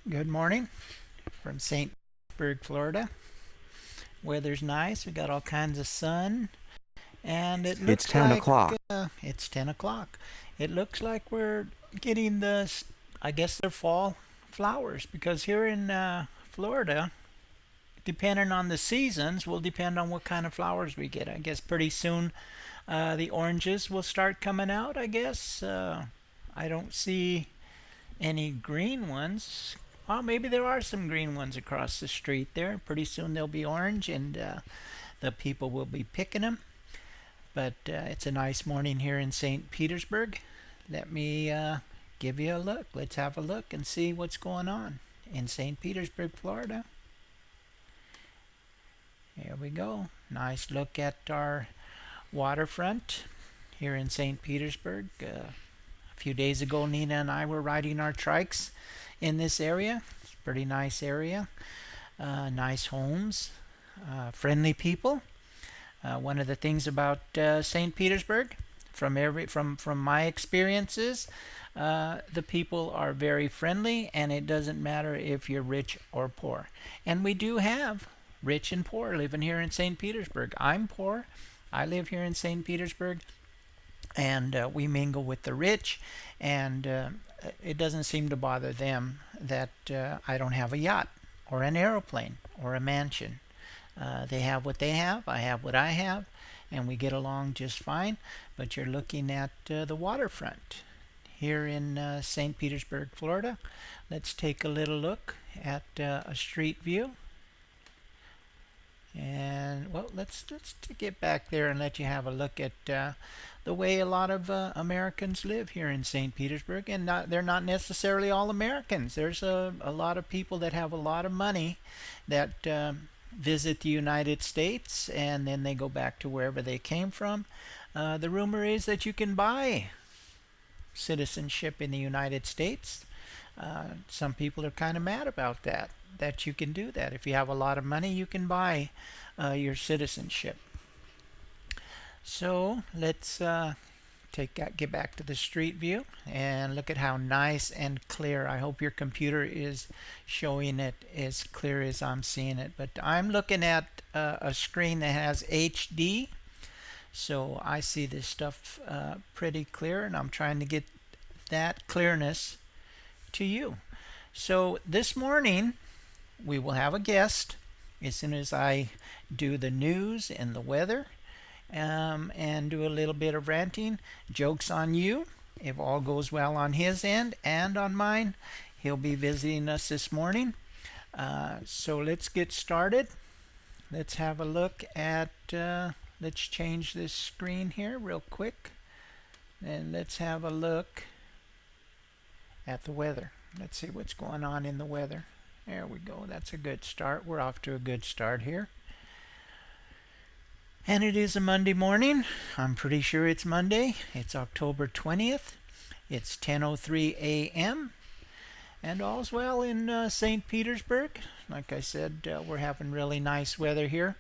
Good morning from St. Petersburg, Florida. Weather's nice. We got all kinds of sun, and it It's looks 10 like o'clock. it's 10 o'clock. It looks like we're getting I guess they're fall flowers because here in Florida, depending on the seasons, will depend on what kind of flowers we get. I guess pretty soon the oranges will start coming out, I guess. I don't see any green ones. Well, maybe there are some green ones across the street there. Pretty soon they'll be orange and the people will be picking them. But it's a nice morning here in St. Petersburg. Let me give you a look. Let's have a look and see what's going on in St. Petersburg, Florida. Here we go. Nice look at our waterfront here in St. Petersburg. A few days ago, Nina and I were riding our trikes in this area. It's a pretty nice area. Nice homes, friendly people. One of the things about St. Petersburg, from my experiences, the people are very friendly, and it doesn't matter if you're rich or poor. And we do have rich and poor living here in St. Petersburg. I'm poor. I live here in St. Petersburg, and we mingle with the rich, and it doesn't seem to bother them that I don't have a yacht or an aeroplane or a mansion. They have what they have, I have what I have, and we get along just fine. But you're looking at the waterfront here in St. Petersburg, Florida. Let's take a little look at a street view. And well, let's get back there and let you have a look at the way a lot of Americans live here in St. Petersburg. And they're not necessarily all Americans. There's a lot of people that have a lot of money that visit the United States, and then they go back to wherever they came from. The rumor is that you can buy citizenship in the United States. Some people are kind of mad about that you can do that. If you have a lot of money, you can buy your citizenship. So let's get back to the street view and look at how nice and clear. I hope your computer is showing it as clear as I'm seeing it. But I'm looking at a screen that has HD, so I see this stuff pretty clear, and I'm trying to get that clearness to you. So this morning we will have a guest as soon as I do the news and the weather, and do a little bit of ranting. Joke's on you if all goes well on his end and on mine. He'll be visiting us this morning. So let's get started. Let's have a look at, let's change this screen here real quick, and let's have a look at the weather. Let's see what's going on in the weather. There we go. That's a good start. We're off to a good start here. And it is a Monday morning. I'm pretty sure it's Monday. It's October 20th. It's 10:03 a.m. And all's well in St. Petersburg. Like I said, we're having really nice weather here.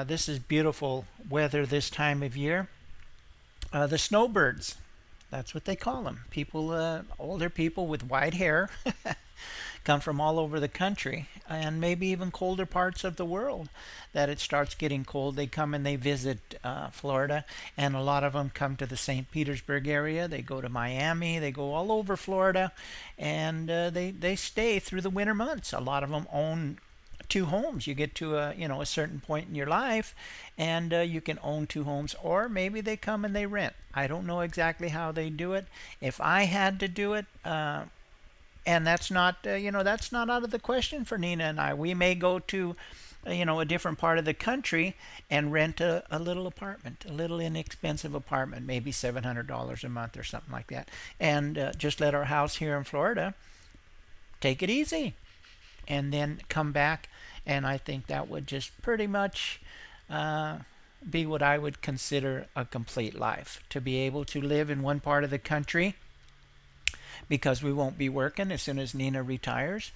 This is beautiful weather this time of year. The snowbirds, that's what they call them. People, older people with white hair, come from all over the country and maybe even colder parts of the world. That it starts getting cold, they come and they visit Florida, and a lot of them come to the St. Petersburg area. They go to Miami, they go all over Florida, and they stay through the winter months. A lot of them own two homes. You get to a certain point in your life, and you can own two homes, or maybe they come and they rent. I don't know exactly how they do it. If I had to do it, and that's not that's not out of the question for Nina and I. We may go to a different part of the country and rent a little apartment, a little inexpensive apartment, maybe $700 a month or something like that, and just let our house here in Florida take it easy, and then come back. And I think that would just pretty much be what I would consider a complete life, to be able to live in one part of the country, because we won't be working. As soon as Nina retires,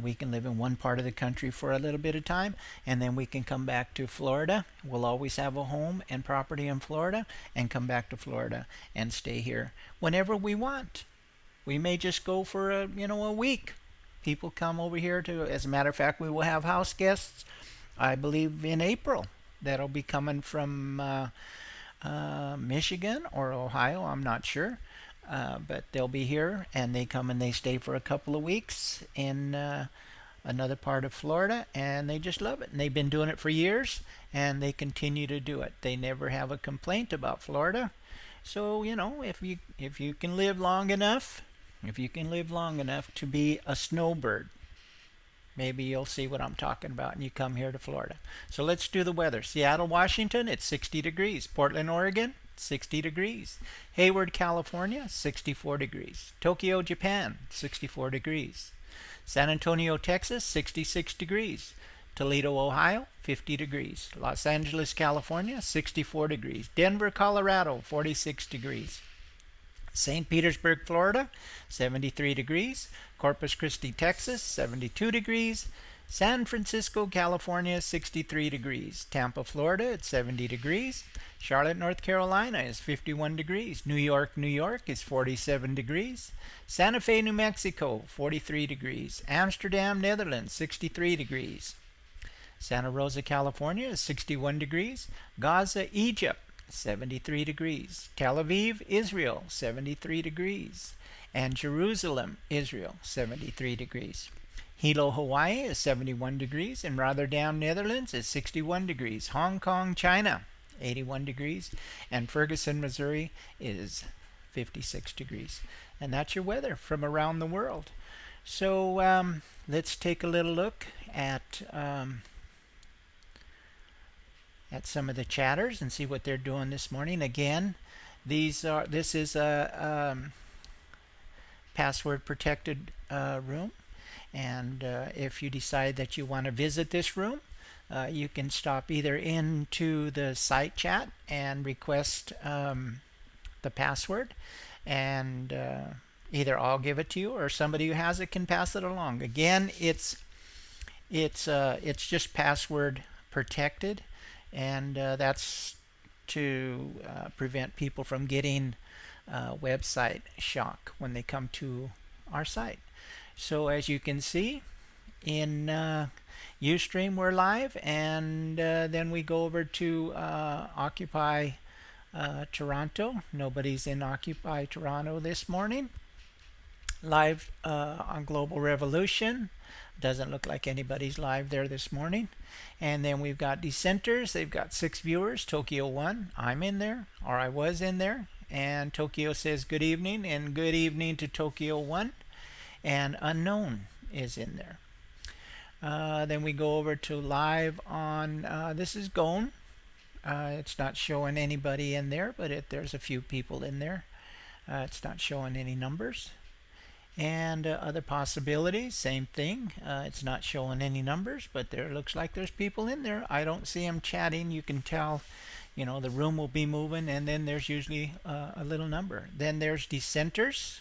we can live in one part of the country for a little bit of time, and then we can come back to Florida. We'll always have a home and property in Florida, and come back to Florida and stay here whenever we want. We may just go for a week people come over here to. As a matter of fact, we will have house guests, I believe, in April. That'll be coming from Michigan or Ohio. I'm not sure. But they'll be here, and they come and they stay for a couple of weeks in another part of Florida, and they just love it. And they've been doing it for years, and they continue to do it. They never have a complaint about Florida. So, you know, if you can live long enough, to be a snowbird, maybe you'll see what I'm talking about and you come here to Florida. So let's do the weather. Seattle, Washington, it's 60 degrees. Portland, Oregon, 60 degrees. Hayward, California, 64 degrees. Tokyo, Japan, 64 degrees. San Antonio, Texas, 66 degrees. Toledo, Ohio, 50 degrees. Los Angeles, California, 64 degrees. Denver, Colorado, 46 degrees. St. Petersburg, Florida, 73 degrees. Corpus Christi, Texas, 72 degrees. San Francisco, California, 63 degrees. Tampa, Florida, it's 70 degrees. Charlotte, North Carolina is 51 degrees. New York, New York is 47 degrees. Santa Fe, New Mexico, 43 degrees. Amsterdam, Netherlands, 63 degrees. Santa Rosa, California is 61 degrees. Gaza, Egypt, 73 degrees. Tel Aviv, Israel, 73 degrees. And Jerusalem, Israel, 73 degrees. Hilo, Hawaii is 71 degrees, and Rotterdam, Netherlands is 61 degrees. Hong Kong, China, 81 degrees, and Ferguson, Missouri is 56 degrees. And that's your weather from around the world. So let's take a little look at some of the chatters and see what they're doing this morning. Again, this is a password protected room. And if you decide that you want to visit this room, you can stop either into the site chat and request the password, and either I'll give it to you or somebody who has it can pass it along. Again, it's just password protected, and that's to prevent people from getting website shock when they come to our site. So as you can see, in Ustream we're live, and then we go over to Occupy Toronto. Nobody's in Occupy Toronto this morning. Live on Global Revolution. Doesn't look like anybody's live there this morning. And then we've got Dissenters. They've got 6 viewers. Tokyo 1. I'm in there, or I was in there. And Tokyo says good evening, and good evening to Tokyo 1. And Unknown is in there. Then we go over to live on, this is Gone. It's not showing anybody in there, but there's a few people in there. It's not showing any numbers. And other possibilities, same thing. It's not showing any numbers, but there looks like there's people in there. I don't see them chatting. You can tell, you know, the room will be moving, and then there's usually a little number. Then there's Dissenters.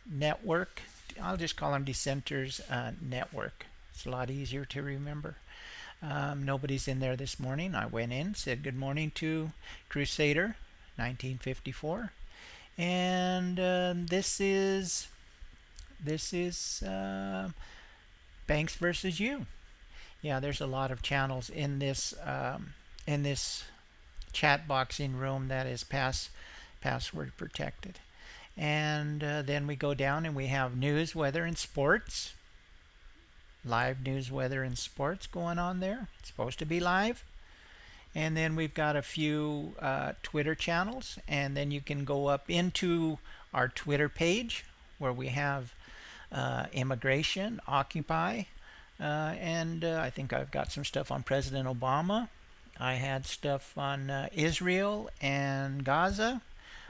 Network, I'll just call them Dissenters Network. It's a lot easier to remember. Nobody's in there this morning. I went in, said good morning to Crusader 1954, and this is Banks versus You. Yeah, there's a lot of channels in this chat boxing room that is password protected. And then we go down and we have news, weather, and sports. Live news, weather, and sports going on there. It's supposed to be live. And then we've got a few Twitter channels. And then you can go up into our Twitter page where we have immigration, Occupy, and I think I've got some stuff on President Obama. I had stuff on Israel and Gaza.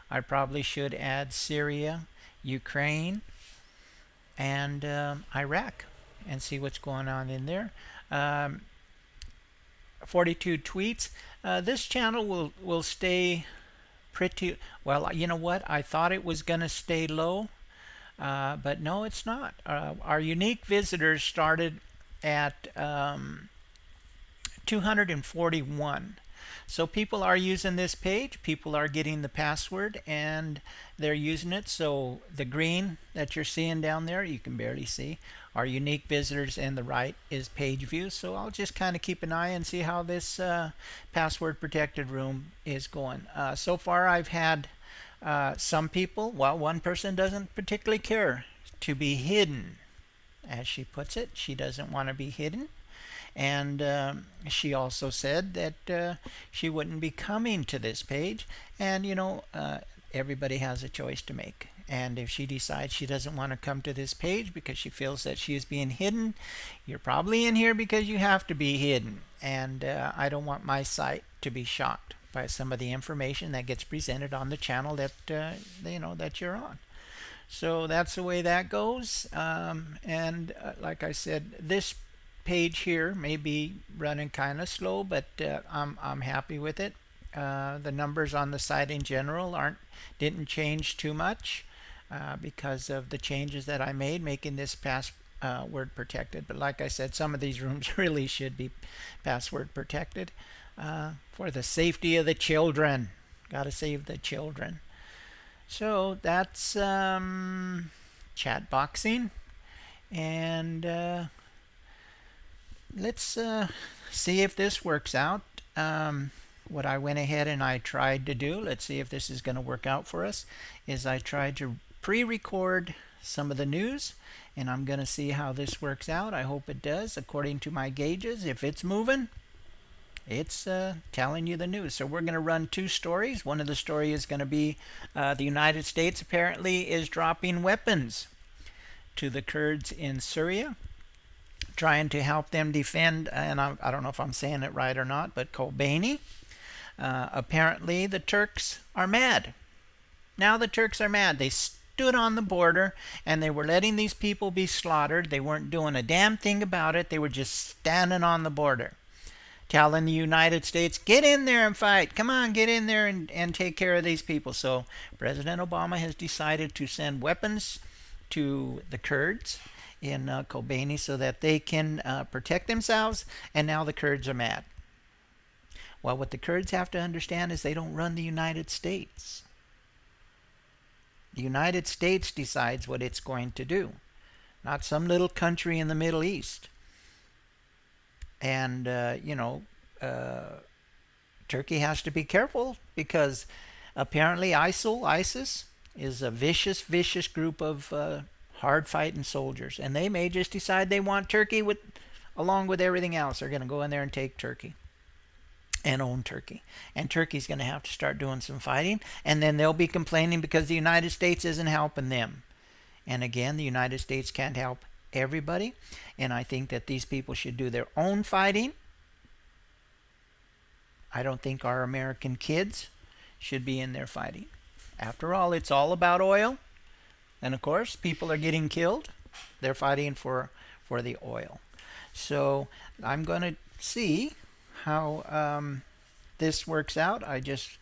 I probably should add Syria, Ukraine, and Iraq, and see what's going on in there. 42 tweets. This channel will stay pretty well. You know what? I thought it was going to stay low, but no, it's not. Our unique visitors started at 241. So people are using this page. People are getting the password and they're using it. So the green that you're seeing down there, you can barely see, are unique visitors, and the right is page view. So I'll just kind of keep an eye and see how this password protected room is going. So far I've had some people, well, one person doesn't particularly care to be hidden, as she puts it. She doesn't want to be hidden. And she also said that she wouldn't be coming to this page. And everybody has a choice to make. And if she decides she doesn't want to come to this page because she feels that she is being hidden, you're probably in here because you have to be hidden. And I don't want my site to be shocked by some of the information that gets presented on the channel that that you're on. So that's the way that goes. Like I said, this page here may be running kind of slow, but I'm happy with it. The numbers on the site in general didn't change too much because of the changes that I made, making this password protected. But like I said, some of these rooms really should be password protected for the safety of the children. Got to save the children. So that's chat boxing, and let's see if this works out. What I went ahead and I tried to do, let's see if this is going to work out for us, is I tried to pre-record some of the news, and I'm going to see how this works out. I hope it does according to my gauges. If it's moving, it's telling you the news. So we're going to run two stories. One of the stories is going to be the United States apparently is dropping weapons to the Kurds in Syria, trying to help them defend, and I don't know if I'm saying it right or not, but Kobani. Apparently the Turks are mad. Now the Turks are mad. They stood on the border and they were letting these people be slaughtered. They weren't doing a damn thing about it. They were just standing on the border, telling the United States, get in there and fight. Come on, get in there and take care of these people. So President Obama has decided to send weapons to the Kurds in Kobani so that they can protect themselves, and now the Kurds are mad. Well, what the Kurds have to understand is they don't run the United States. The United States decides what it's going to do, not some little country in the Middle East. And, Turkey has to be careful because apparently ISIS is a vicious, vicious group of hard-fighting soldiers. And they may just decide they want Turkey along with everything else. They're going to go in there and take Turkey and own Turkey. And Turkey's going to have to start doing some fighting. And then they'll be complaining because the United States isn't helping them. And again, the United States can't help everybody. And I think that these people should do their own fighting. I don't think our American kids should be in there fighting. After all, it's all about oil. And of course, people are getting killed. They're fighting for the oil. So I'm going to see how this works out. I just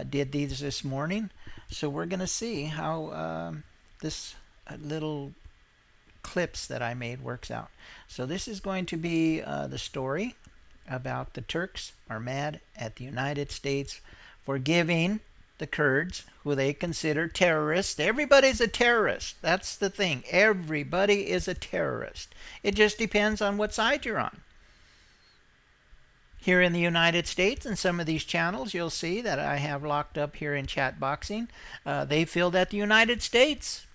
did these this morning. So we're going to see how this little clips that I made works out. So this is going to be the story about the Turks are mad at the United States for giving the Kurds, who they consider terrorists. Everybody's a terrorist. That's the thing. Everybody is a terrorist. It just depends on what side you're on. Here in the United States, and some of these channels, you'll see that I have locked up here in chat boxing. They feel that the United States,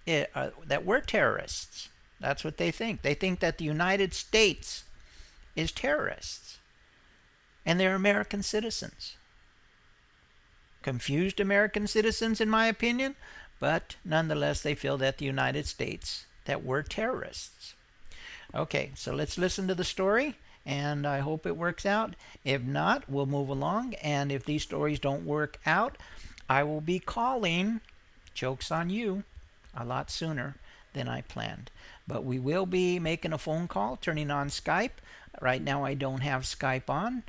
that we're terrorists. That's what they think. They think that the United States is terrorists. And they're American citizens. Confused American citizens, in my opinion, but nonetheless, they feel that the United States, that we're terrorists. Okay, so let's listen to the story, and I hope it works out. If not, we'll move along, and if these stories don't work out, I will be calling Jokes on You a lot sooner than I planned. But we will be making a phone call, turning on Skype. Right now I don't have Skype on,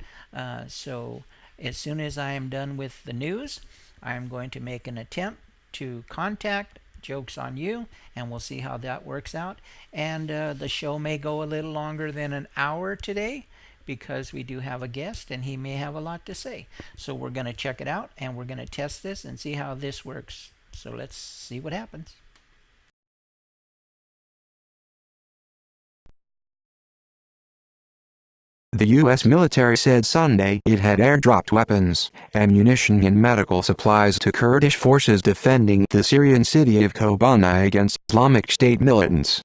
so as soon as I am done with the news, I am going to make an attempt to contact Jokes on You, and we'll see how that works out. And the show may go a little longer than an hour today because we do have a guest and he may have a lot to say. So we're going to check it out and we're going to test this and see how this works. So let's see what happens. The U.S. military said Sunday it had airdropped weapons, ammunition and medical supplies to Kurdish forces defending the Syrian city of Kobani against Islamic State militants.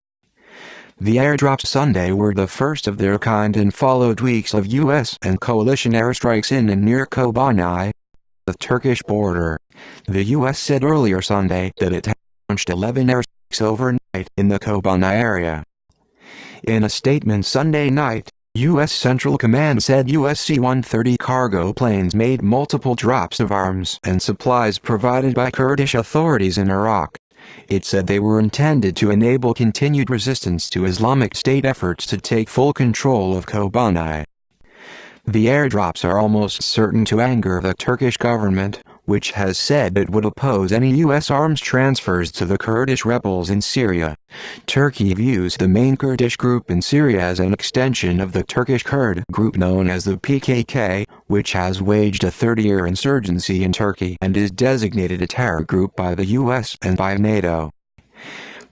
The airdrops Sunday were the first of their kind and followed weeks of U.S. and coalition airstrikes in and near Kobani, the Turkish border. The U.S. said earlier Sunday that it had launched 11 airstrikes overnight in the Kobani area. In a statement Sunday night, U.S. Central Command said U.S. C-130 cargo planes made multiple drops of arms and supplies provided by Kurdish authorities in Iraq. It said they were intended to enable continued resistance to Islamic State efforts to take full control of Kobani. The airdrops are almost certain to anger the Turkish government, which has said it would oppose any U.S. arms transfers to the Kurdish rebels in Syria. Turkey views the main Kurdish group in Syria as an extension of the Turkish Kurd group known as the PKK, which has waged a 30-year insurgency in Turkey and is designated a terror group by the U.S. and by NATO.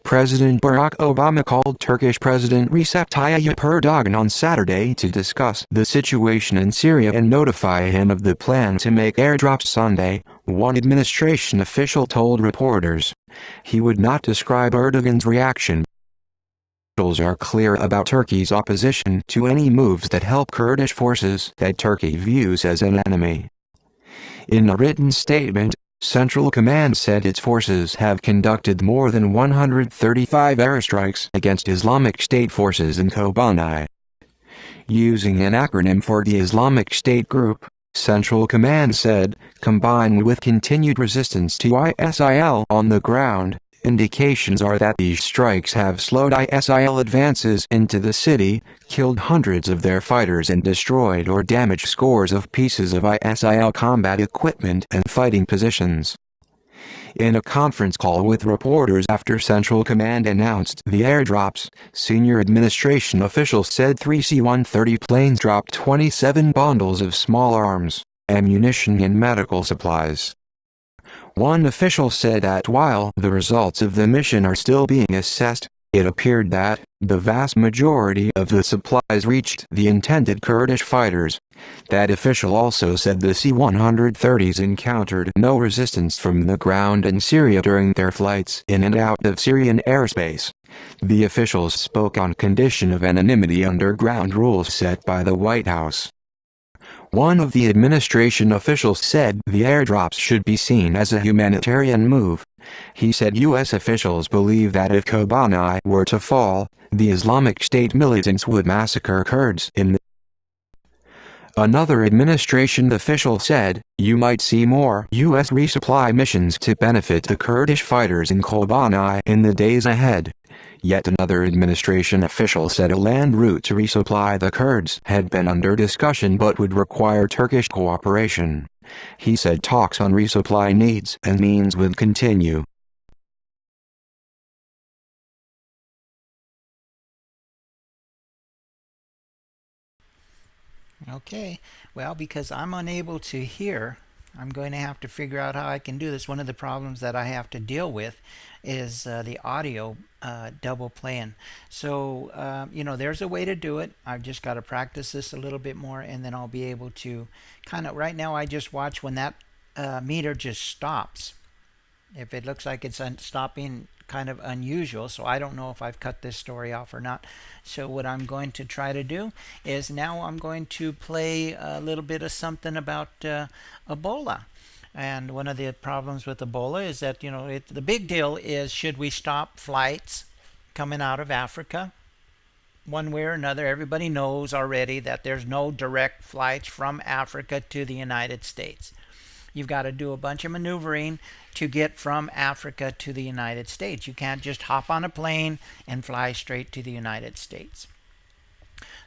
President Barack Obama called Turkish President Recep Tayyip Erdogan on Saturday to discuss the situation in Syria and notify him of the plan to make airdrops Sunday, one administration official told reporters. He would not describe Erdogan's reaction. Officials are clear about Turkey's opposition to any moves that help Kurdish forces that Turkey views as an enemy. In a written statement, Central Command said its forces have conducted more than 135 airstrikes against Islamic State forces in Kobani. Using an acronym for the Islamic State group, Central Command said, combined with continued resistance to ISIL on the ground, indications are that these strikes have slowed ISIL advances into the city, killed hundreds of their fighters and destroyed or damaged scores of pieces of ISIL combat equipment and fighting positions. In a conference call with reporters after Central Command announced the airdrops, senior administration officials said 3 C-130 planes dropped 27 bundles of small arms, ammunition and medical supplies. One official said that while the results of the mission are still being assessed, it appeared that the vast majority of the supplies reached the intended Kurdish fighters. That official also said the C-130s encountered no resistance from the ground in Syria during their flights in and out of Syrian airspace. The officials spoke on condition of anonymity under ground rules set by the White House. One of the administration officials said the airdrops should be seen as a humanitarian move. He said U.S. officials believe that if Kobani were to fall, the Islamic State militants would massacre Kurds in the. Another administration official said, you might see more U.S. resupply missions to benefit the Kurdish fighters in Kobani in the days ahead. Yet another administration official said a land route to resupply the Kurds had been under discussion but would require Turkish cooperation. He said talks on resupply needs and means would continue. Okay, well, because I'm unable to hear, I'm going to have to figure out how I can do this. One of the problems that I have to deal with is the audio double playing. So, there's a way to do it. I've just got to practice this a little bit more, and then I'll be able to kind of, right now I just watch when that meter just stops. If it looks like it's stopping, kind of unusual, so I don't know if I've cut this story off or not. So what I'm going to try to do is now I'm going to play a little bit of something about Ebola. And one of the problems with Ebola is that, the big deal is, should we stop flights coming out of Africa? One way or another, everybody knows already that there's no direct flights from Africa to the United States. You've got to do a bunch of maneuvering to get from Africa to the United States. You can't just hop on a plane and fly straight to the United States.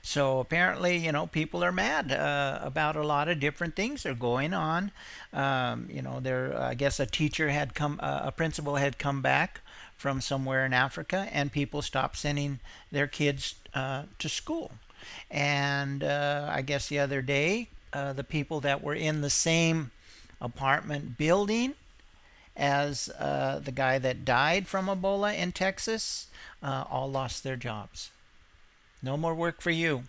So apparently, people are mad about a lot of different things that are going on. I guess a principal had come back from somewhere in Africa, and people stopped sending their kids to school. And I guess the other day, the people that were in the same apartment building as the guy that died from Ebola in Texas all lost their jobs. No more work for you.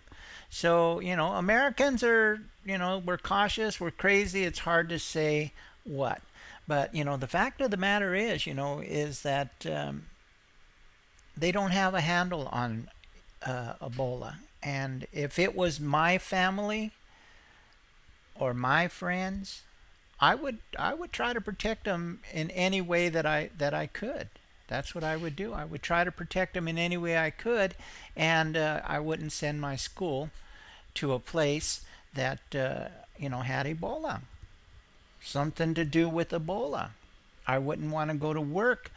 So, Americans are, we're cautious, we're crazy. It's hard to say what. But, the fact of the matter is that they don't have a handle on Ebola. And if it was my family or my friends, I would try to protect them in any way that I could. That's what I would do. I would try to protect them in any way I could, and I wouldn't send my school to a place that had Ebola, something to do with Ebola. I wouldn't want to go to work.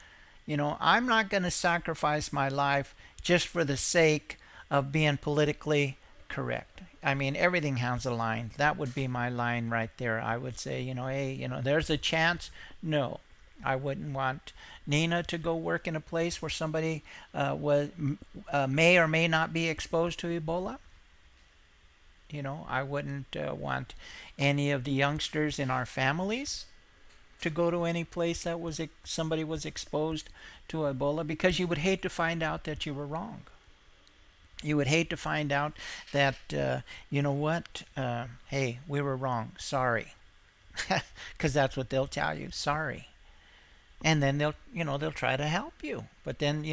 I'm not going to sacrifice my life just for the sake of being politically correct. I mean, everything has a line. That would be my line right there. I would say, hey, there's a chance. No, I wouldn't want Nina to go work in a place where somebody may or may not be exposed to Ebola. I wouldn't want any of the youngsters in our families to go to any place that somebody was exposed to Ebola, because you would hate to find out that you were wrong. You would hate to find out that, hey, we were wrong. Sorry. Because that's what they'll tell you. Sorry. And then they'll try to help you. But then,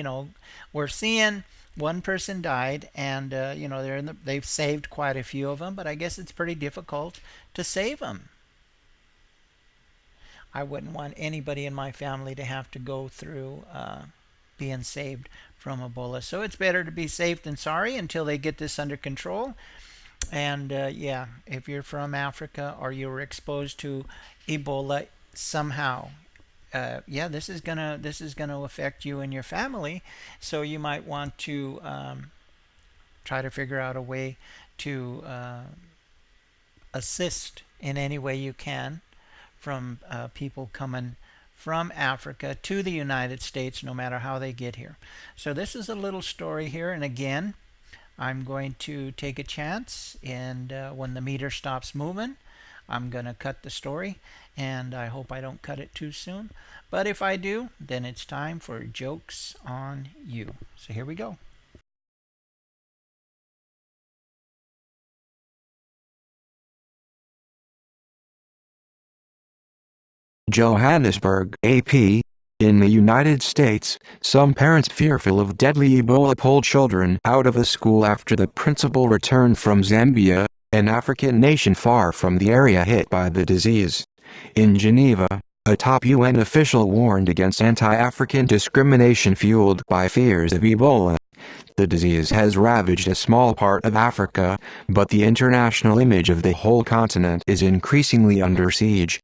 we're seeing one person died, and, they've saved quite a few of them, but I guess it's pretty difficult to save them. I wouldn't want anybody in my family to have to go through being saved from Ebola. So it's better to be safe than sorry until they get this under control. And if you're from Africa or you were exposed to Ebola somehow, this is gonna affect you and your family. So you might want to try to figure out a way to assist in any way you can from people coming from Africa to the United States, no matter how they get here. So this is a little story here, and again, I'm going to take a chance, and when the meter stops moving, I'm going to cut the story, and I hope I don't cut it too soon. But if I do, then it's time for Jokes on You. So here we go. Johannesburg, AP. In the United States, some parents fearful of deadly Ebola pulled children out of a school after the principal returned from Zambia, an African nation far from the area hit by the disease. In Geneva, a top UN official warned against anti-African discrimination fueled by fears of Ebola. The disease has ravaged a small part of Africa, but the international image of the whole continent is increasingly under siege.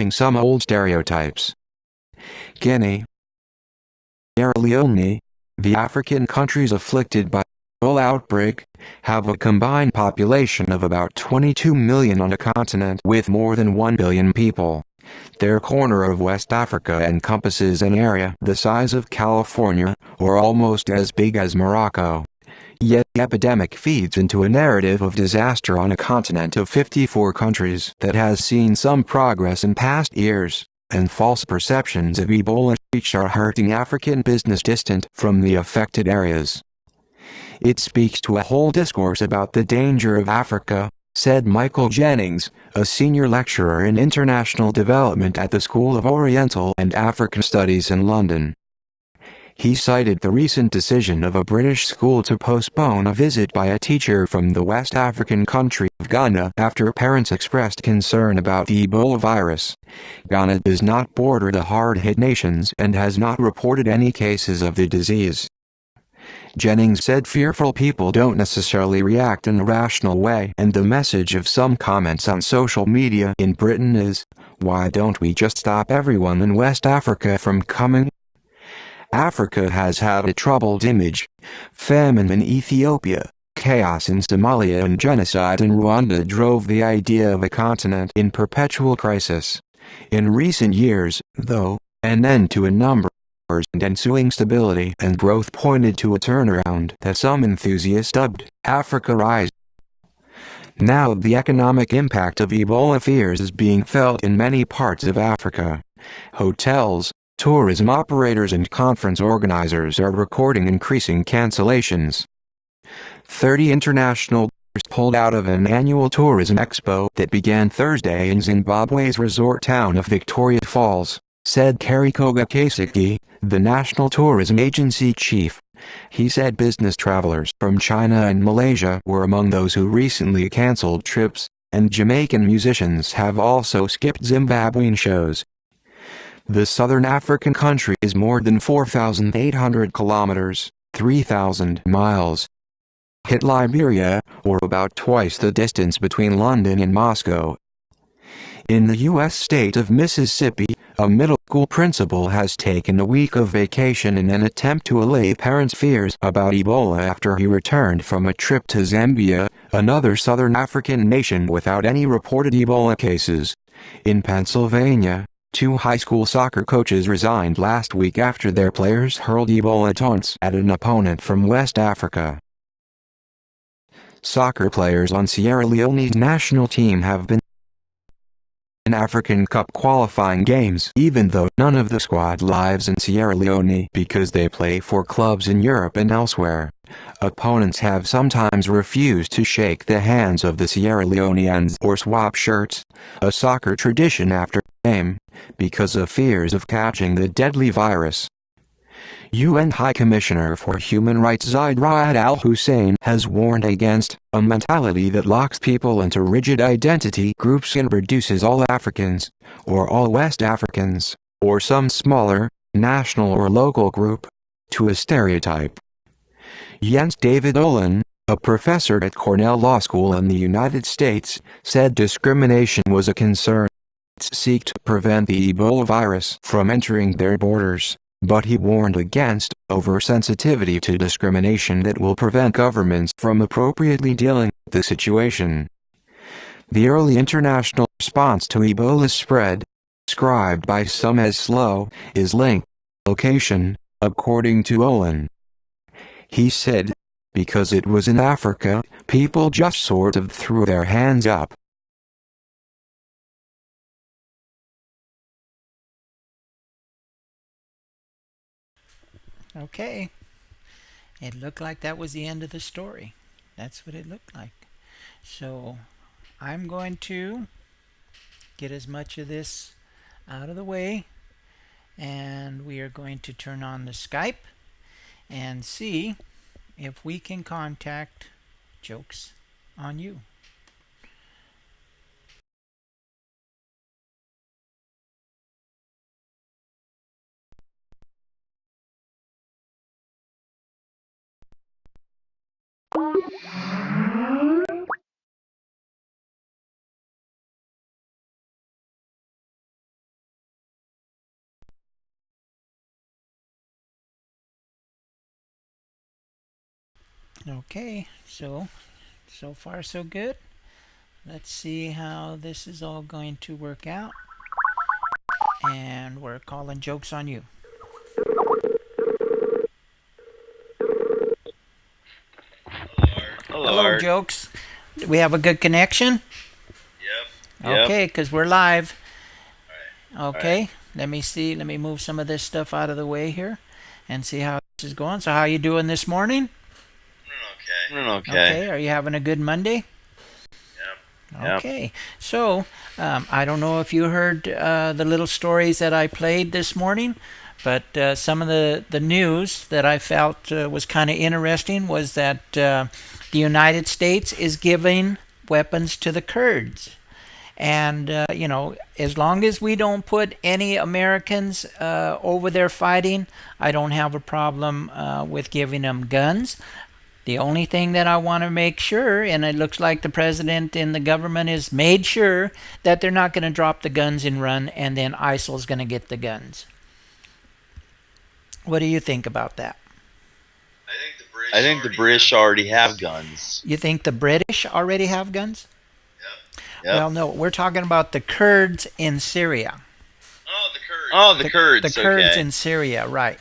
Some old stereotypes. Guinea, Sierra Leone, the African countries afflicted by Ebola outbreak, have a combined population of about 22 million on a continent with more than 1 billion people. Their corner of West Africa encompasses an area the size of California, or almost as big as Morocco. Yet the epidemic feeds into a narrative of disaster on a continent of 54 countries that has seen some progress in past years, and false perceptions of Ebola reach are hurting African business distant from the affected areas. It speaks to a whole discourse about the danger of Africa, said Michael Jennings, a senior lecturer in international development at the School of Oriental and African Studies in London. He cited the recent decision of a British school to postpone a visit by a teacher from the West African country of Ghana after parents expressed concern about the Ebola virus. Ghana does not border the hard-hit nations and has not reported any cases of the disease. Jennings said fearful people don't necessarily react in a rational way, and the message of some comments on social media in Britain is, why don't we just stop everyone in West Africa from coming? Africa has had a troubled image. Famine in Ethiopia, chaos in Somalia and genocide in Rwanda drove the idea of a continent in perpetual crisis. In recent years, though, an end to a number and ensuing stability and growth pointed to a turnaround that some enthusiasts dubbed Africa Rise. Now the economic impact of Ebola fears is being felt in many parts of Africa. Hotels, tourism operators and conference organizers are recording increasing cancellations. 30 international tours pulled out of an annual tourism expo that began Thursday in Zimbabwe's resort town of Victoria Falls, said Karikoga Kasiki, the National Tourism Agency chief. He said business travelers from China and Malaysia were among those who recently canceled trips, and Jamaican musicians have also skipped Zimbabwean shows. The southern African country is more than 4,800 kilometers, 3,000 miles. Hit Liberia, or about twice the distance between London and Moscow. In the U.S. state of Mississippi, a middle school principal has taken a week of vacation in an attempt to allay parents' fears about Ebola after he returned from a trip to Zambia, another southern African nation without any reported Ebola cases. In Pennsylvania, 2 high school soccer coaches resigned last week after their players hurled Ebola taunts at an opponent from West Africa. Soccer players on Sierra Leone's national team have been in African Cup qualifying games even though none of the squad lives in Sierra Leone because they play for clubs in Europe and elsewhere. Opponents have sometimes refused to shake the hands of the Sierra Leoneans or swap shirts, a soccer tradition after the game, because of fears of catching the deadly virus. UN High Commissioner for Human Rights Zeid Ra'ad al-Hussein has warned against a mentality that locks people into rigid identity groups and reduces all Africans, or all West Africans, or some smaller, national or local group, to a stereotype. Jens David Olin, a professor at Cornell Law School in the United States, said discrimination was a concern. Seek to prevent the Ebola virus from entering their borders. But he warned against oversensitivity to discrimination that will prevent governments from appropriately dealing with the situation. The early international response to Ebola's spread, described by some as slow, is linked to location, according to Olin. He said, because it was in Africa, people just sort of threw their hands up. Okay. It looked like that was the end of the story. That's what it looked like. So I'm going to get as much of this out of the way, and we are going to turn on the Skype and see if we can contact Jokes on You. Okay, so far so good. Let's see how this is all going to work out. And we're calling Jokes on You. Hello, Jokes. We have a good connection? Yep. Okay, because we're live. All Okay, right. let me see. Let me move some of this stuff out of the way here and see how this is going. So how are you doing this morning? Okay. Okay, are you having a good Monday? Yep. Okay, so I don't know if you heard the little stories that I played this morning, but some of the news that I felt was kind of interesting was that the United States is giving weapons to the Kurds. And, as long as we don't put any Americans over there fighting, I don't have a problem with giving them guns. The only thing that I want to make sure, and it looks like the president and the government has made sure, that they're not going to drop the guns and run, and then ISIL's going to get the guns. What do you think about that? I think the British already have guns. You think the British already have guns? Yep. Well, no, we're talking about the Kurds in Syria. Oh, the Oh, the Kurds. The Kurds okay. in Syria, right?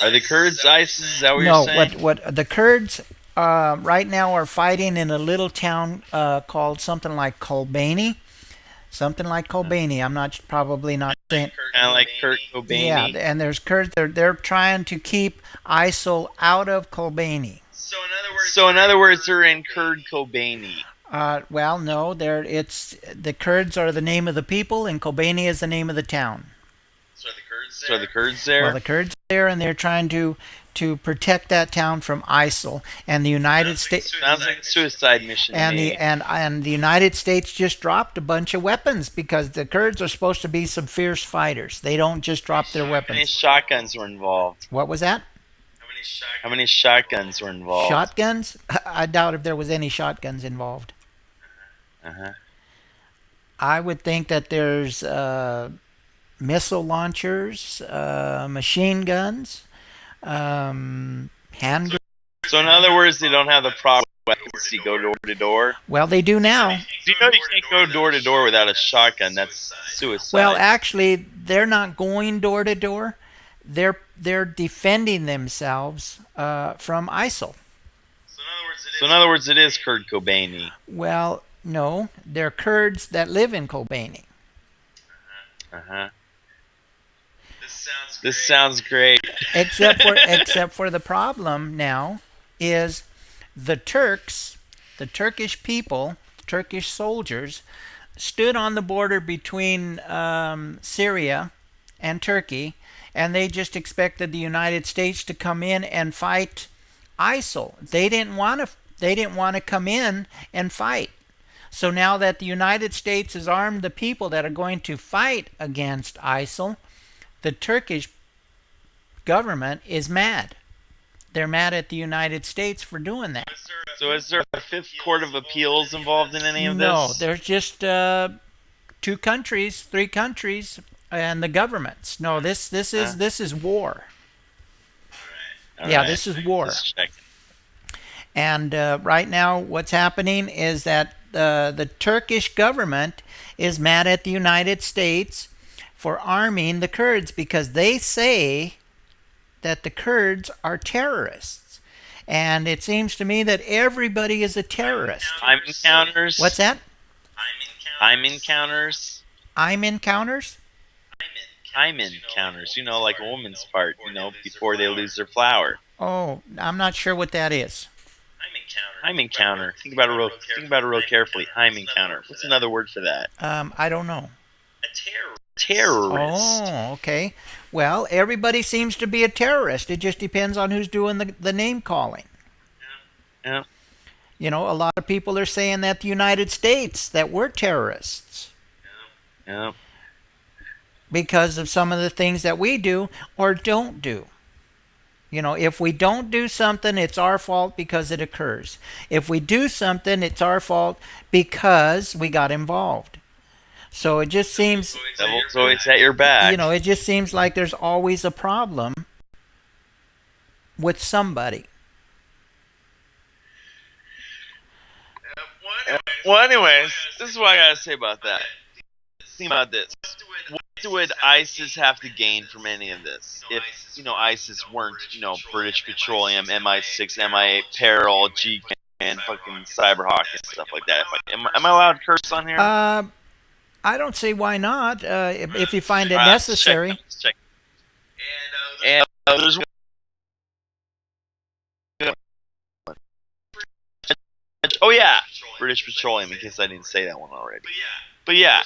Are the Kurds ISIS? Is that what No, you're saying? what the Kurds right now are fighting in a little town called something like Kobani. Something like Kobani. I'm not probably not saying. Kind of like Kurt Yeah, Cobain. and there's Kurds. They're trying to keep ISIL out of Kobani. So in other words, they're in Kurd Kobani. Well, no, it's the Kurds are the name of the people, and Kobani is the name of the town. So are the Kurds there? Well, the Kurds are there, and they're trying to protect that town from ISIL. And the United States Sounds like a suicide mission. and to the me. and the United States just dropped a bunch of weapons because the Kurds are supposed to be some fierce fighters. They don't just drop their How many weapons. shotguns were involved? What was that? How many shotguns were involved? Shotguns? I doubt if there was any shotguns involved. Uh-huh. I would think that there's missile launchers, machine guns, hand grenades. So in other words, they don't have the proper weapons to go door to door. Well, they do now. You know you can't go door to door without a shotgun. That's suicide. Well, actually, they're not going door to door. They're defending themselves from ISIL. So in other words, it is Kurt Cobain. Well, no, they're Kurds that live in Kobani. Uh-huh. This sounds great. Except for the problem now is the Turks, the Turkish people, Turkish soldiers, stood on the border between Syria and Turkey, and they just expected the United States to come in and fight ISIL. They didn't want to come in and fight. So now that the United States has armed the people that are going to fight against ISIL, the Turkish government is mad. They're mad at the United States for doing that. So is there a fifth court of appeals involved in any of this? No, there's just 2 countries, 3 countries, and the governments. No, this is war. All Yeah, right. this is war. Just checking. And right now, what's happening is that the Turkish government is mad at the United States for arming the Kurds because they say that the Kurds are terrorists. And it seems to me that everybody is a terrorist. I'm encounters. What's that? I'm encounters. I'm encounters? I'm encounters. You know, like a woman's part. You know, before they lose their flower. Oh, I'm not sure what that is. I'm encounter. Think about it real carefully. I'm encounter. What's another word for that? I don't know. Terrorist. Oh, okay. Well, everybody seems to be a terrorist. It just depends on who's doing the name calling. Yeah. You know, a lot of people are saying that the United States, that we're terrorists Yeah. because of some of the things that we do or don't do. You know, if we don't do something, it's our fault because it occurs. If we do something, it's our fault because we got involved. So it just seems, Devil's always at your back. you know, it just seems like there's always a problem with somebody. Well, anyways, this is what I gotta say about that. Think about this. What would ISIS have to gain from any of this? If, you know, ISIS weren't, you know, British Petroleum, MI6, MI8, Peril, G and fucking Cyberhawk and stuff like that. Am I allowed to curse on here? I don't see why not, if you find it necessary. Let's check. And there's oh yeah, British Petroleum. In case I didn't say that one already. But yeah,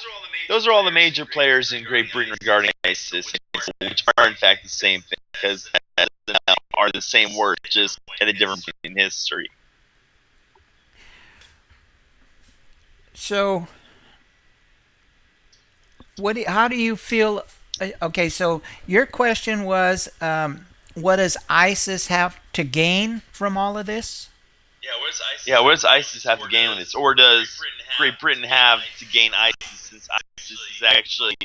those are all the major players in Great Britain regarding ISIS, which are in fact the same thing because are the same word, just at a different point in history. So, how do you feel? Okay, so your question was, what does ISIS have to gain from all of this? Yeah, what does ISIS have to gain with this? Or does Great Britain have to gain ISIS since ISIS is actually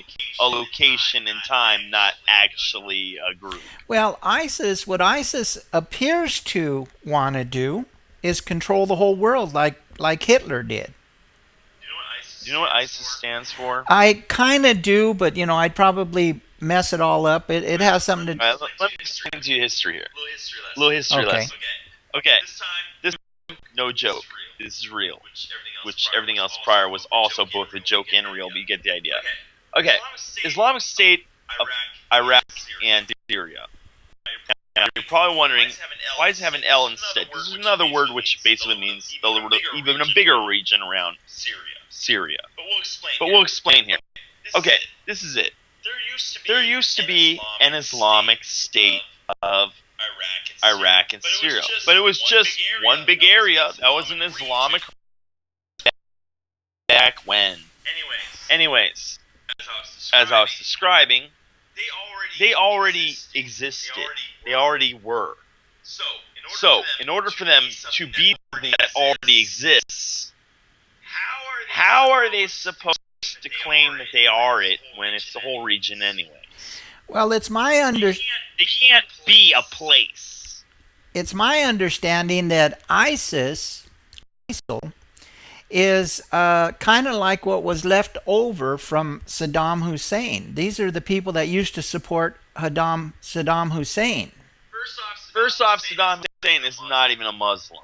a location in time, not actually a group? Well, what ISIS appears to want to do is control the whole world like Hitler did. Do you know what ISIS stands for? I kind of do, but I'd probably mess it all up. It has something to. All right, let me explain to you history here. Little history Okay. lesson. Okay, this time, no joke. This is real. Which everything else prior was also both a joke and real, but you get the idea. Okay, Islamic State of Iraq and Syria. Now, you're probably wondering, why does it have an L instead? This is another word which basically means even a bigger region around Syria. But we'll explain here. Okay, this is it. There used to be an Islamic State of Iraq and Syria, but it was just one big area that was an Islamic back when. Anyways, as I was describing, they already existed. They already were. So, in order for them to be something that already exists, how are they supposed to claim that they are it when it's the whole region anyway? Well, They can't be a place. it's my understanding that ISIL, is kind of like what was left over from Saddam Hussein. These are the people that used to support Saddam Hussein. First off, Saddam Hussein is not even a Muslim.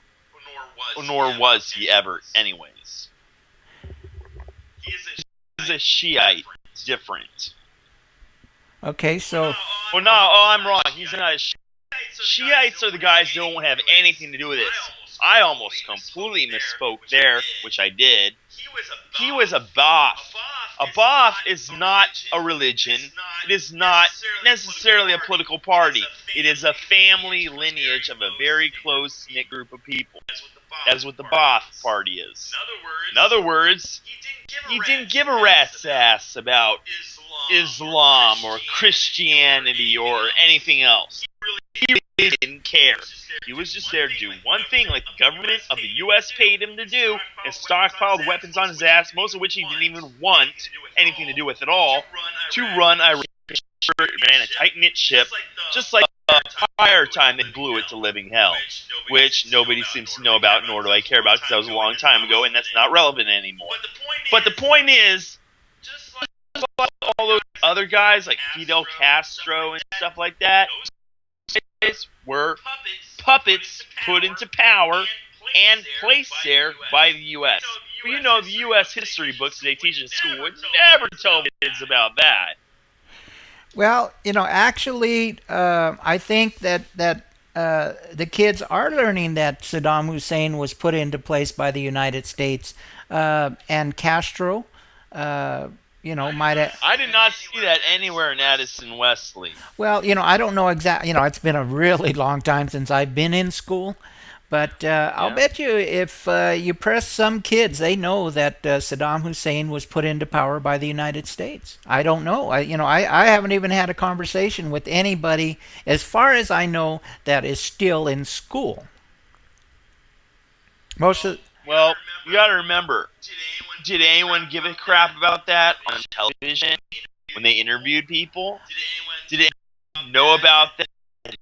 Nor was he ever, anyways. He's a Shiite. It's different. Okay, so I'm wrong. He's not a Shiite. Shiites are the guys who don't have anything to do with this. I almost completely misspoke there, which I did. He was a Ba'ath. A Ba'ath is not a religion. It is not necessarily a political party. It is a family lineage of a very close-knit group of people. That's what the Ba'ath party is. In other words, he didn't give a rat's ass about Islam or Christianity or anything else. He really didn't care. He was just there to do one thing, like the government of the U.S. paid him to do, and stockpiled weapons on his ass, most of which he didn't even want anything to do with at all, to run Iraq. Ran a tight-knit ship, just like the prior time they blew it to living hell, which nobody seems to know about, nor do I care about, because that was a long time ago, and that's not relevant anymore. But the point is, just like all those other guys, like Fidel Castro and stuff like that, were puppets put into power and placed there by the U.S. But you know, the U.S. history books they teach in school would never tell kids about that. well, actually, I think that the kids are learning that Saddam Hussein was put into place by the United States, and Castro, might have. I did not see that anywhere in Addison Wesley. Well, I don't know exactly. It's been a really long time since I've been in school, but I'll bet you if you press some kids, they know that Saddam Hussein was put into power by the United States. I don't know. I haven't even had a conversation with anybody, as far as I know, that is still in school. Most of Well, you gotta remember, did anyone give a crap about that on television when they interviewed people? Did anyone know about that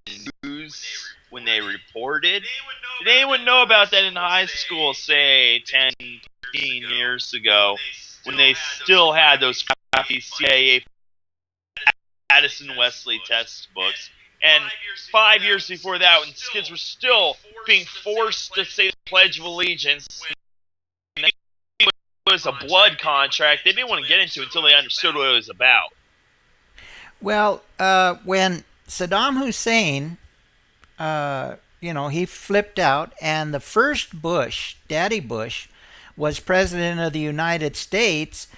in the news when they reported? Did anyone know about that in high school, say 10, 15 years ago, when they still had those crappy CIA Addison Wesley textbooks? And 5 years before that, when kids were still being forced to say the Pledge of Allegiance, it was a blood contract they didn't want to get into until they understood what it was about. Well, when Saddam Hussein, he flipped out, and the first Bush, Daddy Bush, was president of the United States,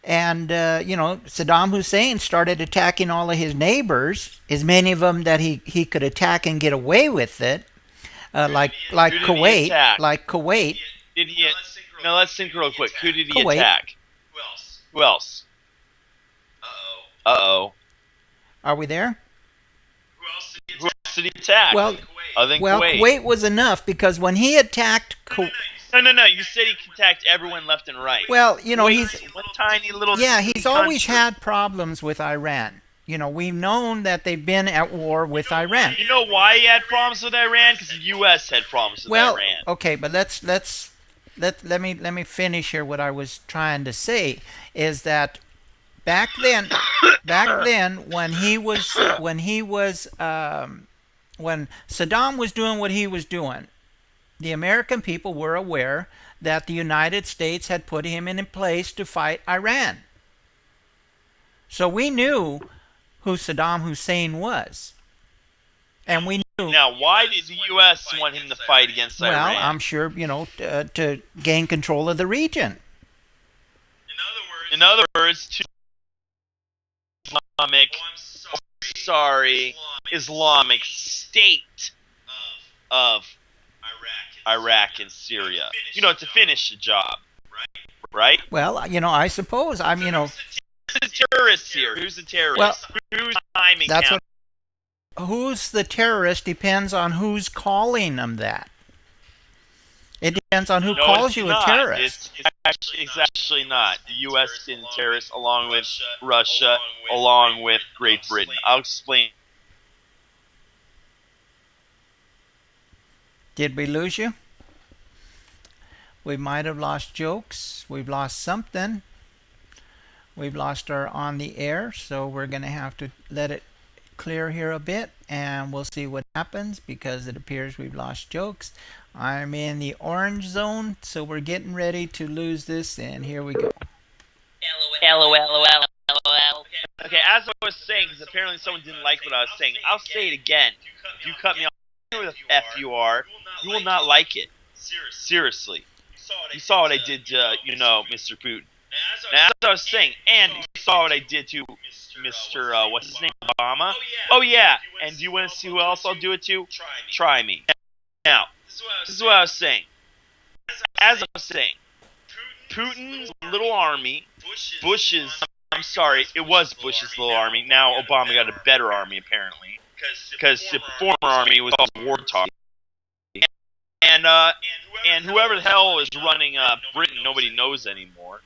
and Saddam Hussein started attacking all of his neighbors, as many of them that he could attack and get away with it, like Kuwait, Did he? Now let's think real quick. Who did he Kuwait. attack? Who else? Uh-oh. Are we there? Who else did he attack? Well, other than well, Kuwait. Kuwait was enough, because when he attacked Kuwait, No. You said he attacked everyone left and right. well, Kuwait's one tiny little he's always country. had problems with Iran. We've known that they've been at war with Iran. You know why he had problems with Iran? Because the U.S. had problems with Well, Iran. okay, but let's let me finish here. What I was trying to say is that back then, when Saddam was doing what he was doing, the American people were aware that the United States had put him in place to fight Iran. So we knew who Saddam Hussein was. And we knew. Now, why did the U.S. want him to fight against Iran? Well, I'm sure, to gain control of the region. In other words, to Islamic State of Iraq and Syria. To finish the job, right? Well, I suppose Who's the terrorist here? Who's the terrorist? Well, who's timing? That's what. Who's the terrorist depends on who's calling them that. It depends on who calls you a terrorist. It's actually not. The U.S. is a terrorist, along with Russia, along with Great Britain. I'll explain. Did we lose you? We might have lost jokes. We've lost something. We've lost our on the air, so we're going to have to let it clear here a bit, and we'll see what happens, because it appears we've lost jokes. I'm in the orange zone, so we're getting ready to lose this, and here we go. LOL. Okay, as I was saying, because apparently someone didn't like what I was saying, I'll say it again. If you cut me off, who the F you are, you will not like it. Seriously. You saw what I did to, Mr. Putin. Now, as I was saying, and you saw what I did to Mr. What's his name, Obama? Oh, yeah. And do you want to see who else I'll do it to? Try me. Now, this is what I was saying. As I was saying, Putin's little army, I'm sorry, it was Bush's little army. Now Obama got a better army, apparently. Because the former army was all war talk. And whoever the hell is running Britain, nobody knows anymore.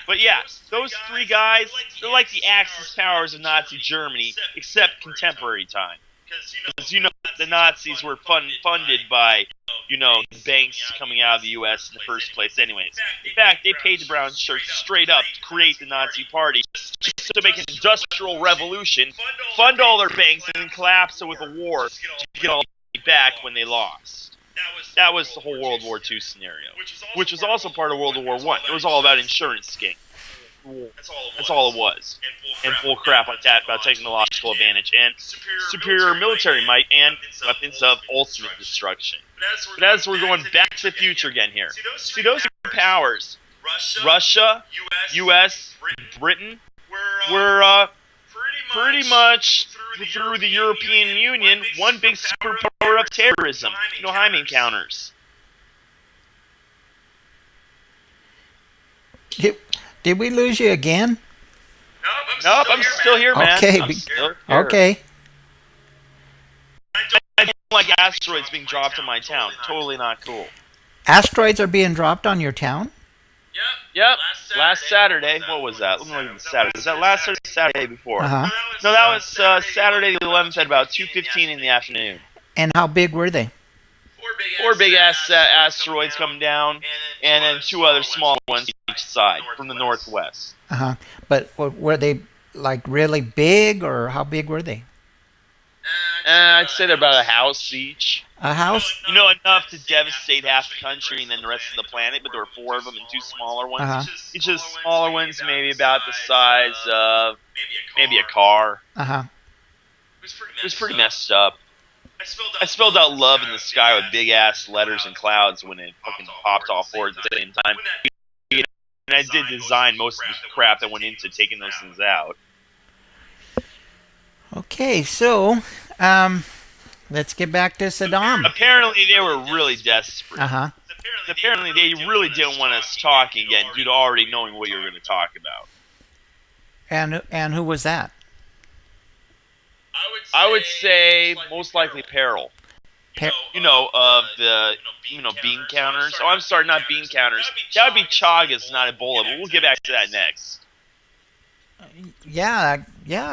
But yeah, those three guys, they're like the Axis powers of Nazi Germany, except contemporary time. Because the Nazis were funded by, the banks coming out of the U.S. in the first place anyways. In fact, they paid the brown shirts straight up to create the Nazi Party, just to make an industrial revolution, fund all their banks, and then collapse it with a war to get all back when they lost. That was the whole World War II scenario, which was also part of World War I. It was all about insurance scheme. That's all it was. And full crap like that about technological advantage and superior military might and weapons of ultimate destruction. But as we're going back to the future again here, see those two powers, Russia, U.S., Britain, were pretty much through the European Union one big superpower of terrorism. Heim encounters. Did we lose you again? Nope, I'm still here, man. Okay. Okay. I don't like asteroids being dropped in my town. Totally not cool. Asteroids are being dropped on your town? Yep. Last Saturday. What was that? Let me look at the Saturday. Was that last or Saturday before? Uh-huh. No, that was Saturday the 11th at about 2:15 in the afternoon. And how big were they? Four big asteroids coming down, and then two other small ones each side from the northwest. Uh-huh. But were they like really big, or how big were they? I'd say they're about a house each. A house? Enough to devastate half the country and then the rest of the planet, but there were four of them and two smaller ones. Uh-huh. Each of the smaller ones maybe about the size of maybe a car. Uh-huh. It was pretty messed up. I spelled out love in the sky with big-ass letters and clouds when it fucking popped off board at the same time. And I did design most of the crap that went into taking those things out. Okay, so let's get back to Saddam. Apparently they were really desperate. Uh-huh. Apparently they really didn't want us talking again due to already knowing what you were going to talk about. And who was that? I would say most likely Peril. Of the bean counters. Oh, I'm sorry, not bean counters. That would be Chagas, not Ebola. But we'll get back to that next. Yeah.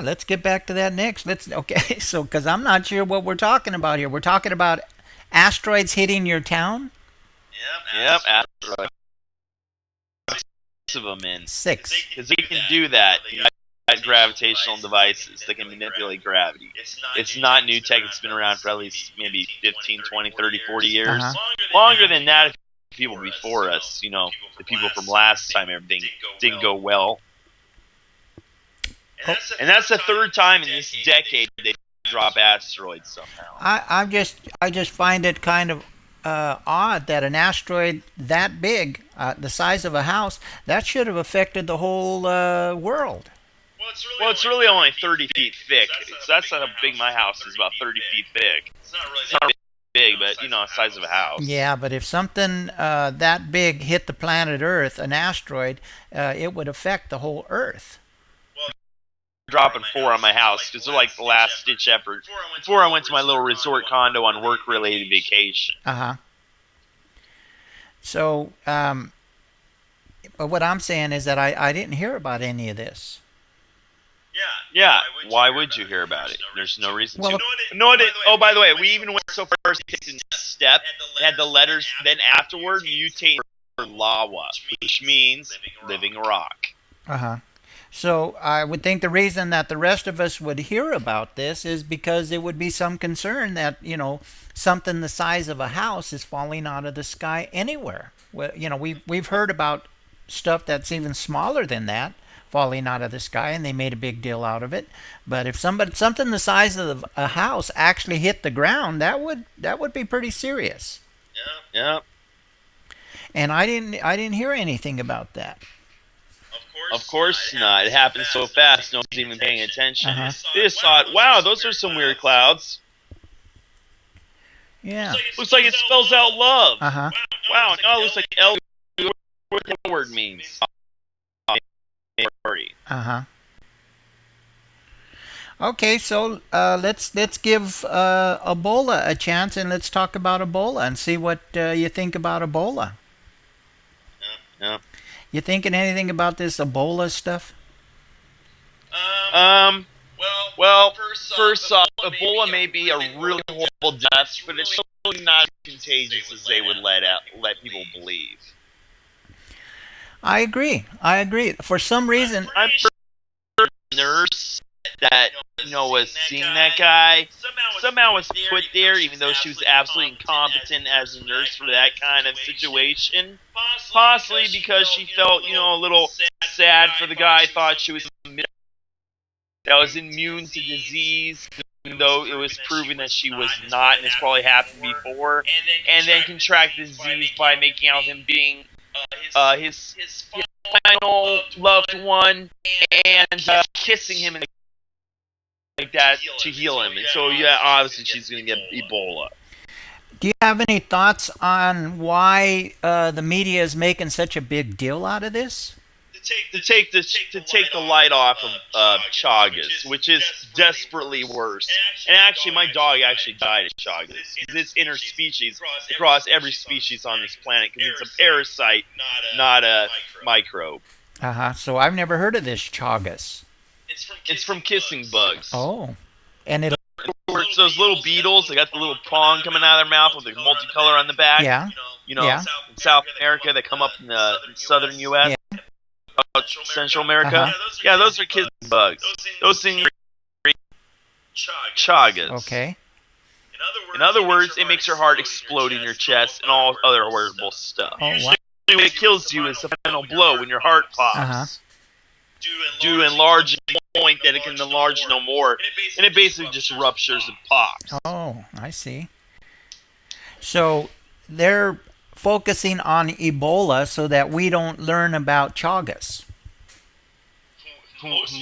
Let's get back to that next. Okay. So, because I'm not sure what we're talking about here. We're talking about asteroids hitting your town. Yep, asteroids. of them in. 6. Because they can do that. Gravitational devices that can manipulate gravity. It's not new tech. It's been around for at least maybe 15, 20, 30, 40 years. Longer than that, people before us, the people from last time, everything didn't go well. And that's the third time in this decade they drop asteroids somehow. I just find it kind of odd that an asteroid that big, the size of a house, that should have affected the whole world. Well, it's really only 30 feet thick. So that's how big my house is, about 30 feet thick. It's not really big, but, the size of a house. Yeah, but if something that big hit the planet Earth, an asteroid, it would affect the whole Earth. Dropping 4 on my house because they're like the last ditch effort before I went to my little resort condo on work-related vacation. So, but what I'm saying is that I didn't hear about any of this. Yeah, why would you hear about it? There's no reason to. Oh, by the way, we even went so far as to take the next step. Had the letters, then afterward, mutate for lava, which means living rock. So I would think the reason that the rest of us would hear about this is because there would be some concern that, something the size of a house is falling out of the sky anywhere. Well, we've heard about stuff that's even smaller than that falling out of the sky, and they made a big deal out of it. But if something the size of a house actually hit the ground, that would be pretty serious. Yeah. And I didn't hear anything about that. Of course not. It happened so fast, no one's even paying attention. They just thought, wow, those are some weird clouds. Yeah. Looks like it spells out love. Wow, no, it looks like L. What the word means. Okay, so let's give Ebola a chance, and let's talk about Ebola and see what you think about Ebola. Yeah. You thinking anything about this Ebola stuff? Well, first off, Ebola may be a really horrible death, but it's really not as contagious as they would let people believe. I agree. For some reason, I'm sure a nurse that was seeing that guy somehow was put there, even though she was absolutely incompetent as a nurse for that kind of situation. Possibly because she felt, a little sad for the guy. Thought she was that was immune to disease, even though it was proven that she was not, and it's probably happened before. And then contract the disease by making out him being his final loved one and kissing him like that to heal him. And so, yeah, obviously she's going to get Ebola. Do you have any thoughts on why the media is making such a big deal out of this? To take the light off of Chagas, which is desperately worse. And actually, my dog actually died of Chagas. It's interspecies across every species on this planet because it's a parasite, not a microbe. So I've never heard of this Chagas. It's from kissing bugs. Oh, and it. It's those little beetles. They got the little prong coming out of their mouth with the multicolor on the back. Yeah. In South America, they come up in the southern U.S. Yeah. Central America. Yeah, those are kissing bugs. Those things are Chagas. Okay. In other words, it makes your heart explode in your chest and all other horrible stuff. Oh, wow. What it kills you is the final blow when your heart pops. Due to enlarging point that it can enlarge no more, and it basically just ruptures and pops. Oh, I see. So they're focusing on Ebola so that we don't learn about Chagas.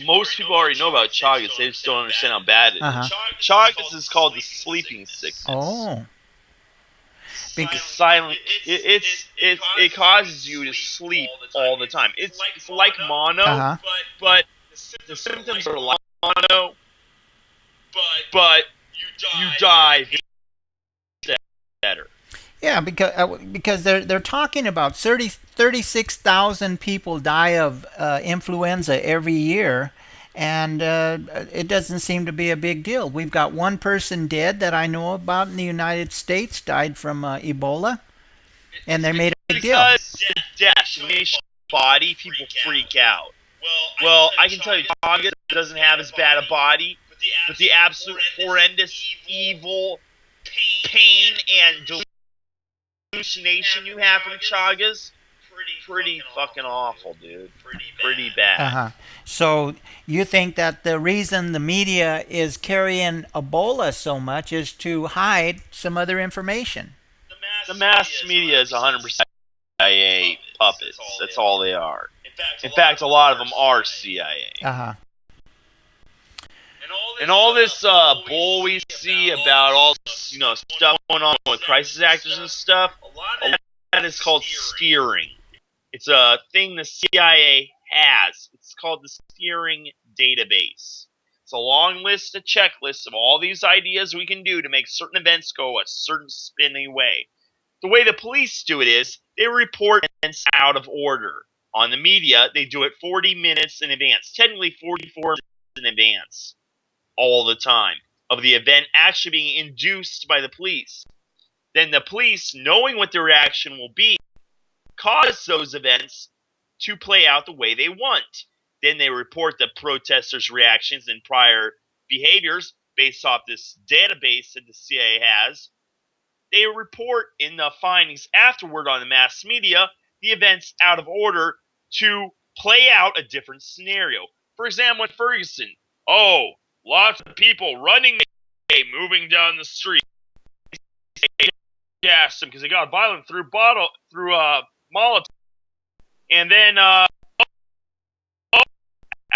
Most people already know about Chagas, they just don't understand how bad it is. Chagas is called the sleeping sickness. Oh. Because silent, it causes you to sleep all the time. It's like mono, but the symptoms are like mono, but you die better. Yeah, because they're talking about 36,000 people die of influenza every year, and it doesn't seem to be a big deal. We've got one person dead that I know about in the United States, died from Ebola, and they made a big deal. Death. body, people freak out. Well, I can tell you, Chagas doesn't have as bad a body, but the absolute horrendous, evil, pain, and hallucination you have from Chagas, pretty fucking awful, dude. Pretty bad. Uh-huh. So you think that the reason the media is carrying Ebola so much is to hide some other information? The mass media is 100% CIA puppets. That's all they are. In fact, a lot of them are CIA. Uh-huh. And all this bull we see about all stuff going on with crisis actors and stuff, a lot of that is called steering. It's a thing the CIA has. It's called the steering database. It's a long list of checklists of all these ideas we can do to make certain events go a certain spinning way. The way the police do it is they report events out of order. On the media, they do it 40 minutes in advance, technically 44 minutes in advance, all the time, of the event actually being induced by the police. Then the police, knowing what the reaction will be, cause those events to play out the way they want. Then they report the protesters' reactions and prior behaviors based off this database that the CIA has. They report in the findings afterward on the mass media the events out of order to play out a different scenario. For example, in Ferguson, lots of people running, moving down the street. They gassed them because they got violent through Molotov. And then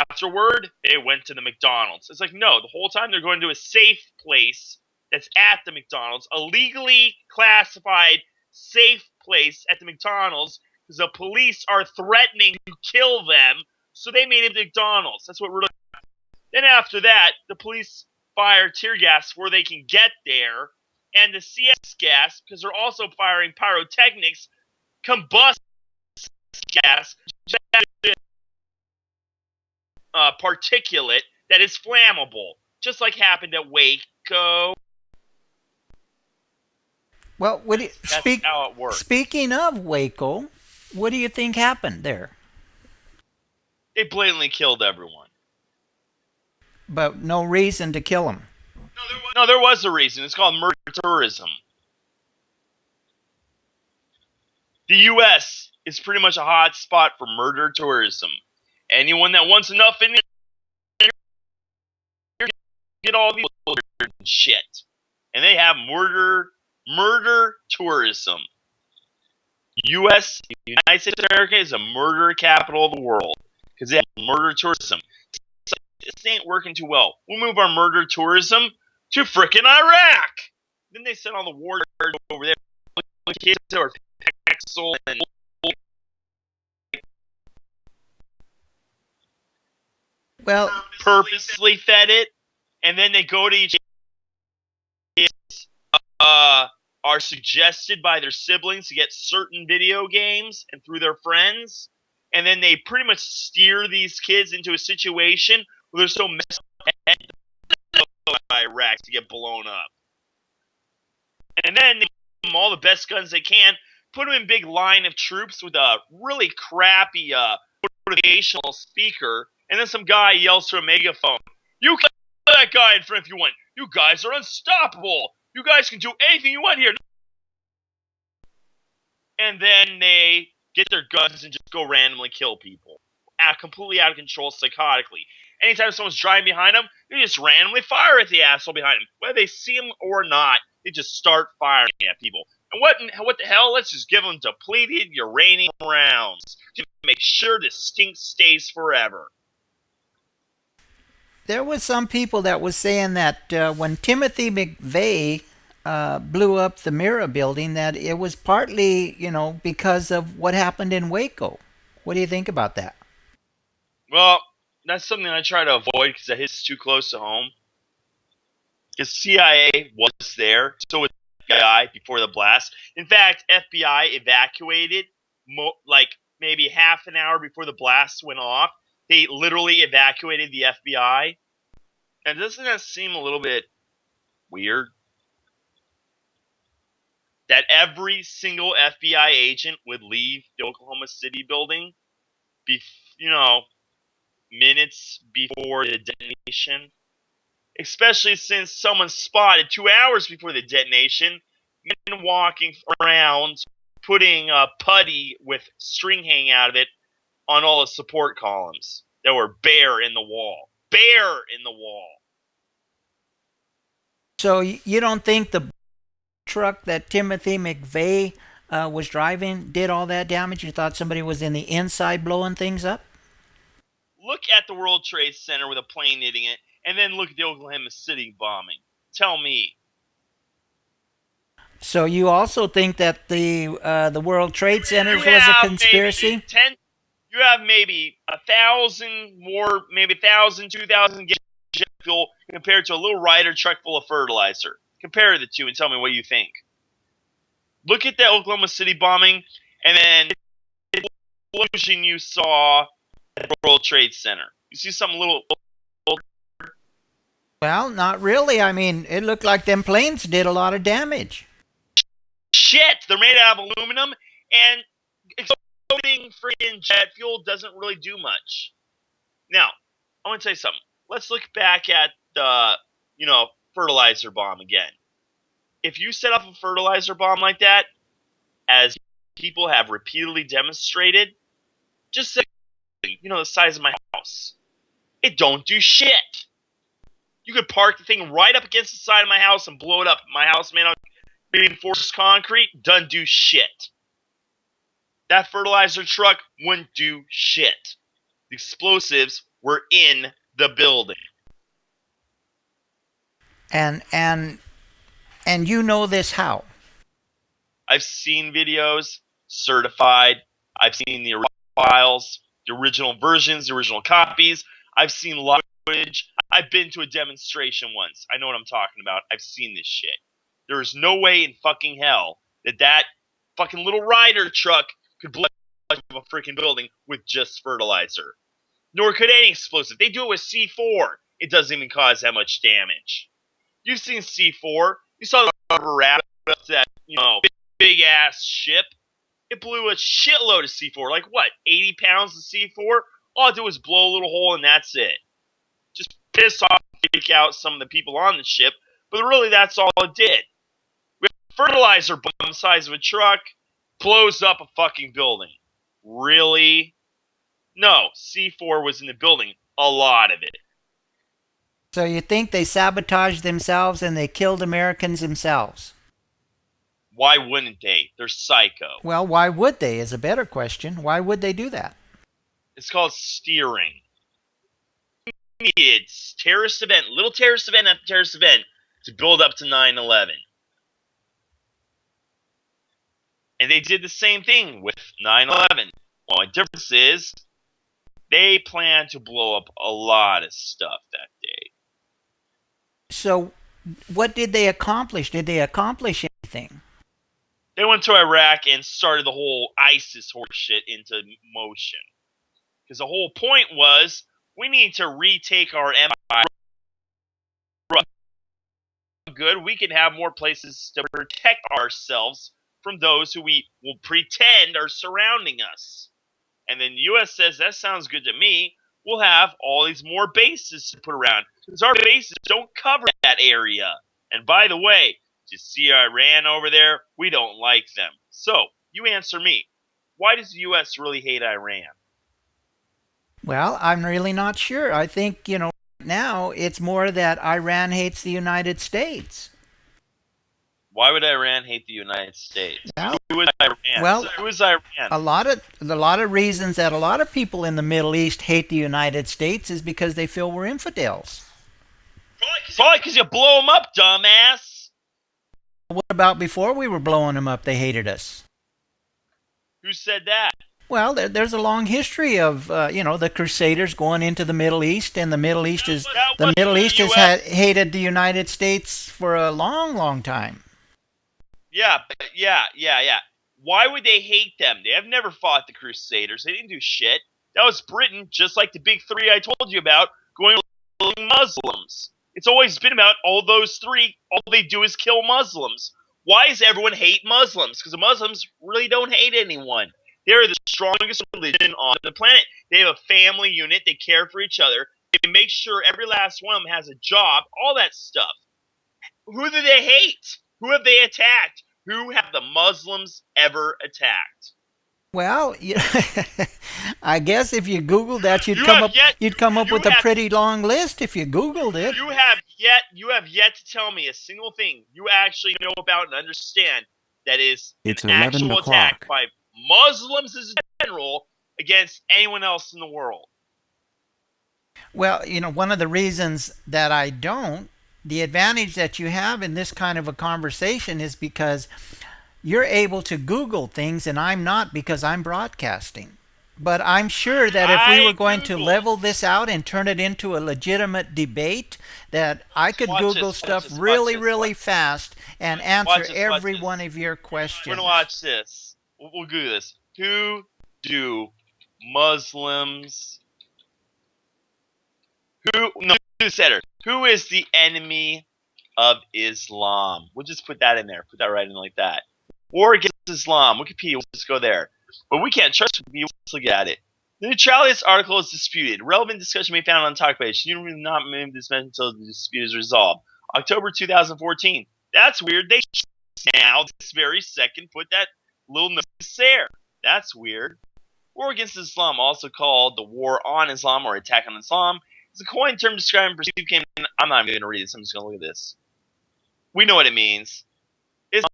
afterward, they went to the McDonald's. It's like, no, the whole time they're going to a safe place that's at the McDonald's, a legally classified safe place at the McDonald's, because the police are threatening to kill them, so they made it McDonald's. That's what we're looking at. Then after that, the police fire tear gas before they can get there, and the CS gas, because they're also firing pyrotechnics, combust gas, particulate that is flammable, just like happened at Waco. Well, That's how it works. Speaking of Waco, what do you think happened there? They blatantly killed everyone. But no reason to kill them. No, there was a reason. It's called murder tourism. The U.S. is pretty much a hot spot for murder tourism. Anyone that wants enough in there, get all these shit. And they have murder tourism. U.S., United States of America, is a murder capital of the world because they have murder tourism. This ain't working too well. We'll move our murder tourism to frickin' Iraq. Then they sent all the war over there. Kids are pixel and purposely fed it, and then they go to each are suggested by their siblings to get certain video games and through their friends, and then they pretty much steer these kids into a situation where they're so messed up Iraq to get blown up. And then they give them all the best guns they can, put them in big line of troops with a really crappy motivational speaker, and then some guy yells through a megaphone, "You kill that guy in front if you want. You guys are unstoppable. You guys can do anything you want here." And then they get their guns and just go randomly kill people. Completely out of control, psychotically. Anytime someone's driving behind them, they just randomly fire at the asshole behind them. Whether they see him or not, they just start firing at people. And what the hell? Let's just give them depleted uranium rounds to make sure the stink stays forever. There was some people that was saying that when Timothy McVeigh blew up the Mira building, that it was partly, because of what happened in Waco. What do you think about that? Well, that's something I try to avoid because it hits too close to home. Because CIA was there, so was FBI before the blast. In fact, FBI evacuated maybe half an hour before the blast went off. They literally evacuated the FBI. And doesn't that seem a little bit weird? That every single FBI agent would leave the Oklahoma City building you know, minutes before the detonation. Especially since someone spotted 2 hours before the detonation, men walking around putting putty with string hanging out of it on all the support columns that were bare in the wall. Bare in the wall. So you don't think the truck that Timothy McVeigh was driving did all that damage? You thought somebody was in the inside blowing things up? Look at the World Trade Center with a plane hitting it, and then look at the Oklahoma City bombing. Tell me. So you also think that the World Trade Center was a conspiracy? You have maybe 1,000 more, maybe 1,000, 2,000 gallons of jet fuel compared to a little Ryder truck full of fertilizer. Compare the two and tell me what you think. Look at the Oklahoma City bombing, and then the explosion you saw at the World Trade Center. You see something little. Well, not really. I mean, it looked like them planes did a lot of damage. Shit! They're made out of aluminum, and exploding freaking jet fuel doesn't really do much. Now, I want to tell you something. Let's look back at the, fertilizer bomb again. If you set off a fertilizer bomb like that, as people have repeatedly demonstrated, just say, the size of my house, it don't do shit. You could park the thing right up against the side of my house and blow it up. My house made out of reinforced concrete, doesn't do shit. That fertilizer truck wouldn't do shit. The explosives were in the building. And you know this how? I've seen videos, certified. I've seen the files, the original versions, the original copies. I've seen live footage. I've been to a demonstration once. I know what I'm talking about. I've seen this shit. There is no way in fucking hell that fucking little Ryder truck could blow up a freaking building with just fertilizer. Nor could any explosive. They do it with C4. It doesn't even cause that much damage. You've seen C4. You saw the rubber wrap up that, big ass ship. It blew a shitload of C4. Like what? 80 pounds of C4? All it did was blow a little hole and that's it. Just piss off and freak out some of the people on the ship. But really, that's all it did. We have a fertilizer bomb the size of a truck, blows up a fucking building. Really? No, C4 was in the building. A lot of it. So you think they sabotaged themselves and they killed Americans themselves? Why wouldn't they? They're psycho. Well, why would they is a better question. Why would they do that? It's called steering. It's terrorist event, little terrorist event after terrorist event to build up to 9/11. And they did the same thing with 9/11. Well, the difference is they plan to blow up a lot of stuff that day. So what did they accomplish? Did they accomplish anything? They went to Iraq and started the whole ISIS horseshit into motion. Because the whole point was, we need to retake our empire. Good, we can have more places to protect ourselves from those who we will pretend are surrounding us. And then the U.S. says, that sounds good to me. We'll have all these more bases to put around. Because our bases don't cover that area. And by the way, you see Iran over there? We don't like them. So, you answer me. Why does the U.S. really hate Iran? Well, I'm really not sure. I think, now it's more that Iran hates the United States. Why would Iran hate the United States? Well, who is Iran? Who is Iran? A lot of reasons that a lot of people in the Middle East hate the United States is because they feel we're infidels. Probably because you blow them up, dumbass. What about before we were blowing them up, they hated us? Who said that? Well, there's a long history of the Crusaders going into the Middle East, and the Middle East has hated the United States for a long, long time. Yeah. Why would they hate them? They have never fought the Crusaders. They didn't do shit. That was Britain, just like the big three I told you about, going to kill Muslims. It's always been about all those three. All they do is kill Muslims. Why does everyone hate Muslims? Because the Muslims really don't hate anyone. They're the strongest religion on the planet. They have a family unit. They care for each other. They make sure every last one of them has a job, all that stuff. Who do they hate? Who have they attacked? Who have the Muslims ever attacked? Well, I guess if you Googled that, You have you'd come up with a pretty long list if you Googled it. You have yet to tell me a single thing you actually know about and understand that is It's an 11 actual attack o'clock. by Muslims as a general against anyone else in the world. Well, one of the reasons that I don't, the advantage that you have in this kind of a conversation is because you're able to Google things and I'm not, because I'm broadcasting. But I'm sure that if we were going to level this out and turn it into a legitimate debate, that I could Google stuff really fast and answer every one of your questions. We're going to watch this. We'll Google this. Who do Muslims... Who is the enemy of Islam? We'll just put that in there. Put that right in like that. War against Islam. Wikipedia. We'll just go there. But we can't trust Wikipedia. Let's look at it. The neutrality of this article is disputed. Relevant discussion may be found on the talk page. You do not move this message until the dispute is resolved. October 2014. That's weird. They now, this very second, put that little notice there. That's weird. War against Islam, also called the War on Islam or Attack on Islam, is a coined term describing perceived campaign. I'm not even going to read this. I'm just going to look at this. We know what it means. It's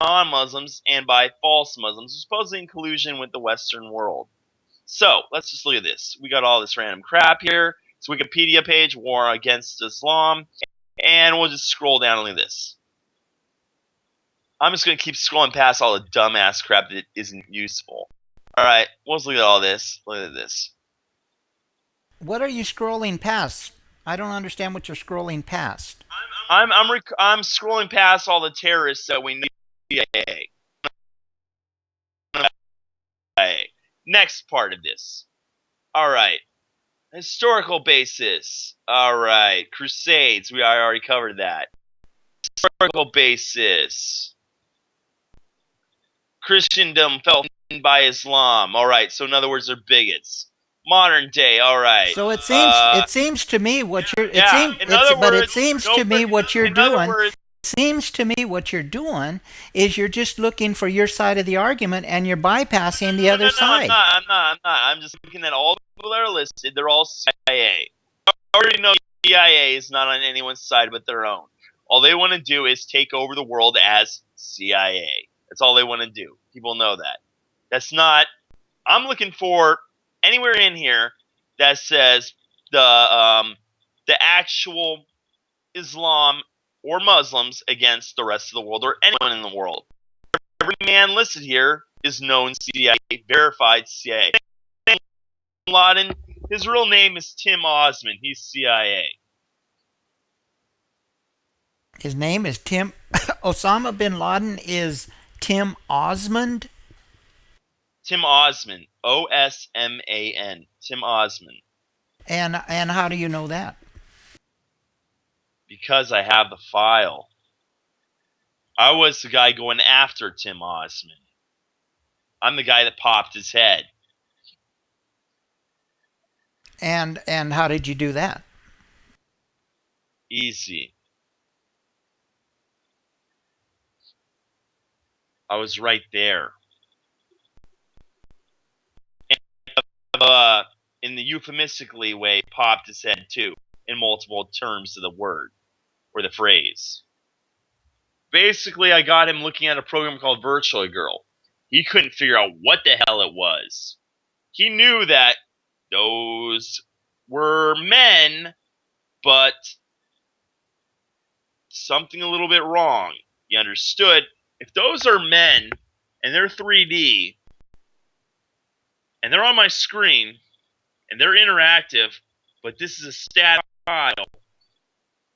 on Muslims and by false Muslims, supposedly in collusion with the Western world. So, let's just look at this. We got all this random crap here. It's a Wikipedia page, War Against Islam. And we'll just scroll down and look at this. I'm just going to keep scrolling past all the dumbass crap that isn't useful. Alright, let's look at all this. Look at this. What are you scrolling past? I don't understand what you're scrolling past. I'm scrolling past all the terrorists that we need. Next part of this. Alright. Historical basis. Alright. Crusades. I already covered that. Historical basis. Christendom fell by Islam. Alright, so in other words, they're bigots. Modern day, alright. So it seems to me what you're it seems to me what you're doing is you're just looking for your side of the argument and you're bypassing the other side. I'm not. I'm just looking at all the people that are listed. They're all CIA. I already know CIA is not on anyone's side but their own. All they want to do is take over the world as CIA. That's all they want to do. People know that. That's not... I'm looking for anywhere in here that says the actual Islam or Muslims against the rest of the world or anyone in the world. Every man listed here is known CIA, verified CIA. Bin Laden, his real name is Tim Osman. He's CIA. His name is Tim... Osama bin Laden is Tim Osmond? Tim Osman. O-S-M-A-N. Tim Osman. And how do you know that? Because I have the file. I was the guy going after Tim Osman. I'm the guy that popped his head. And how did you do that? Easy. I was right there. And, in the euphemistically way, popped his head too, in multiple terms of the word, or the phrase. Basically, I got him looking at a program called Virtual Girl. He couldn't figure out what the hell it was. He knew that those were men, but something a little bit wrong. He understood, if those are men, and they're 3D, and they're on my screen, and they're interactive, but this is a stat file,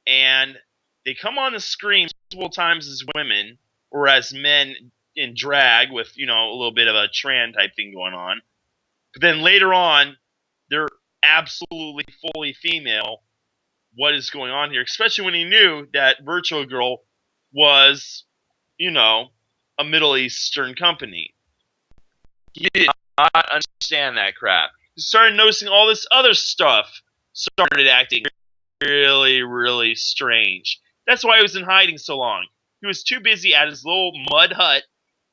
and they come on the screen multiple times as women, or as men in drag with, a little bit of a trans type thing going on. But then later on, they're absolutely fully female. What is going on here? Especially when he knew that Virtual Girl was, a Middle Eastern company. He did not understand that crap. He started noticing all this other stuff started acting really, really strange. That's why he was in hiding so long. He was too busy at his little mud hut,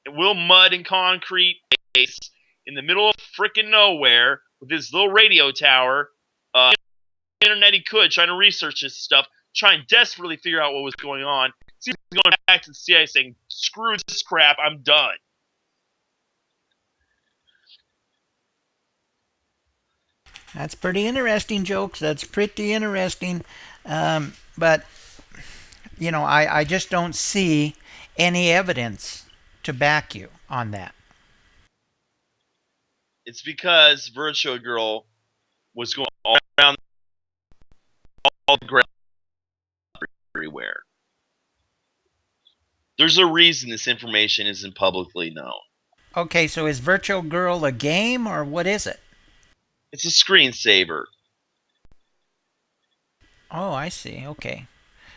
little mud and concrete base in the middle of frickin' nowhere with his little radio tower, internet he could, trying to research this stuff, trying desperately to figure out what was going on. So he was going back to the CIA saying, screw this crap, I'm done. That's pretty interesting, Jokes. That's pretty interesting. But, I just don't see any evidence to back you on that. It's because Virtua Girl was going all around all the ground everywhere. There's a reason this information isn't publicly known. Okay, so is Virtual Girl a game, or what is it? It's a screensaver. Oh, I see. Okay.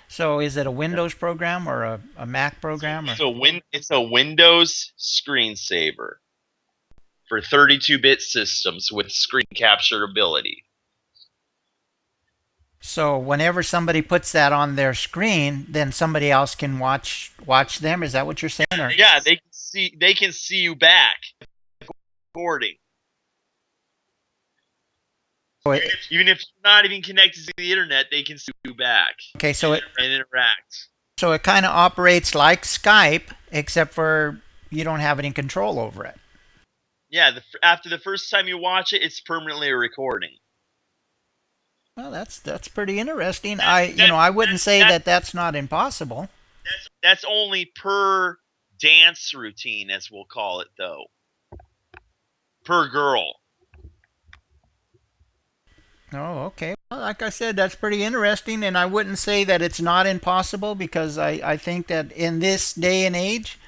So is it a Windows program or a Mac program? It's a Windows screensaver for 32-bit systems with screen capture ability. So whenever somebody puts that on their screen, then somebody else can watch them. Is that what you're saying? Or? Yeah, they can see you back recording. Even if you're not even connected to the internet, they can see you back. Okay, and interact. So it kind of operates like Skype, except for you don't have any control over it. Yeah, after the first time you watch it, it's permanently a recording. Well, that's pretty interesting. I wouldn't say that that's not impossible. That's only per dance routine, as we'll call it, though. Per girl. Oh, okay. Well, like I said, that's pretty interesting, and I wouldn't say that it's not impossible, because I think that in this day and age,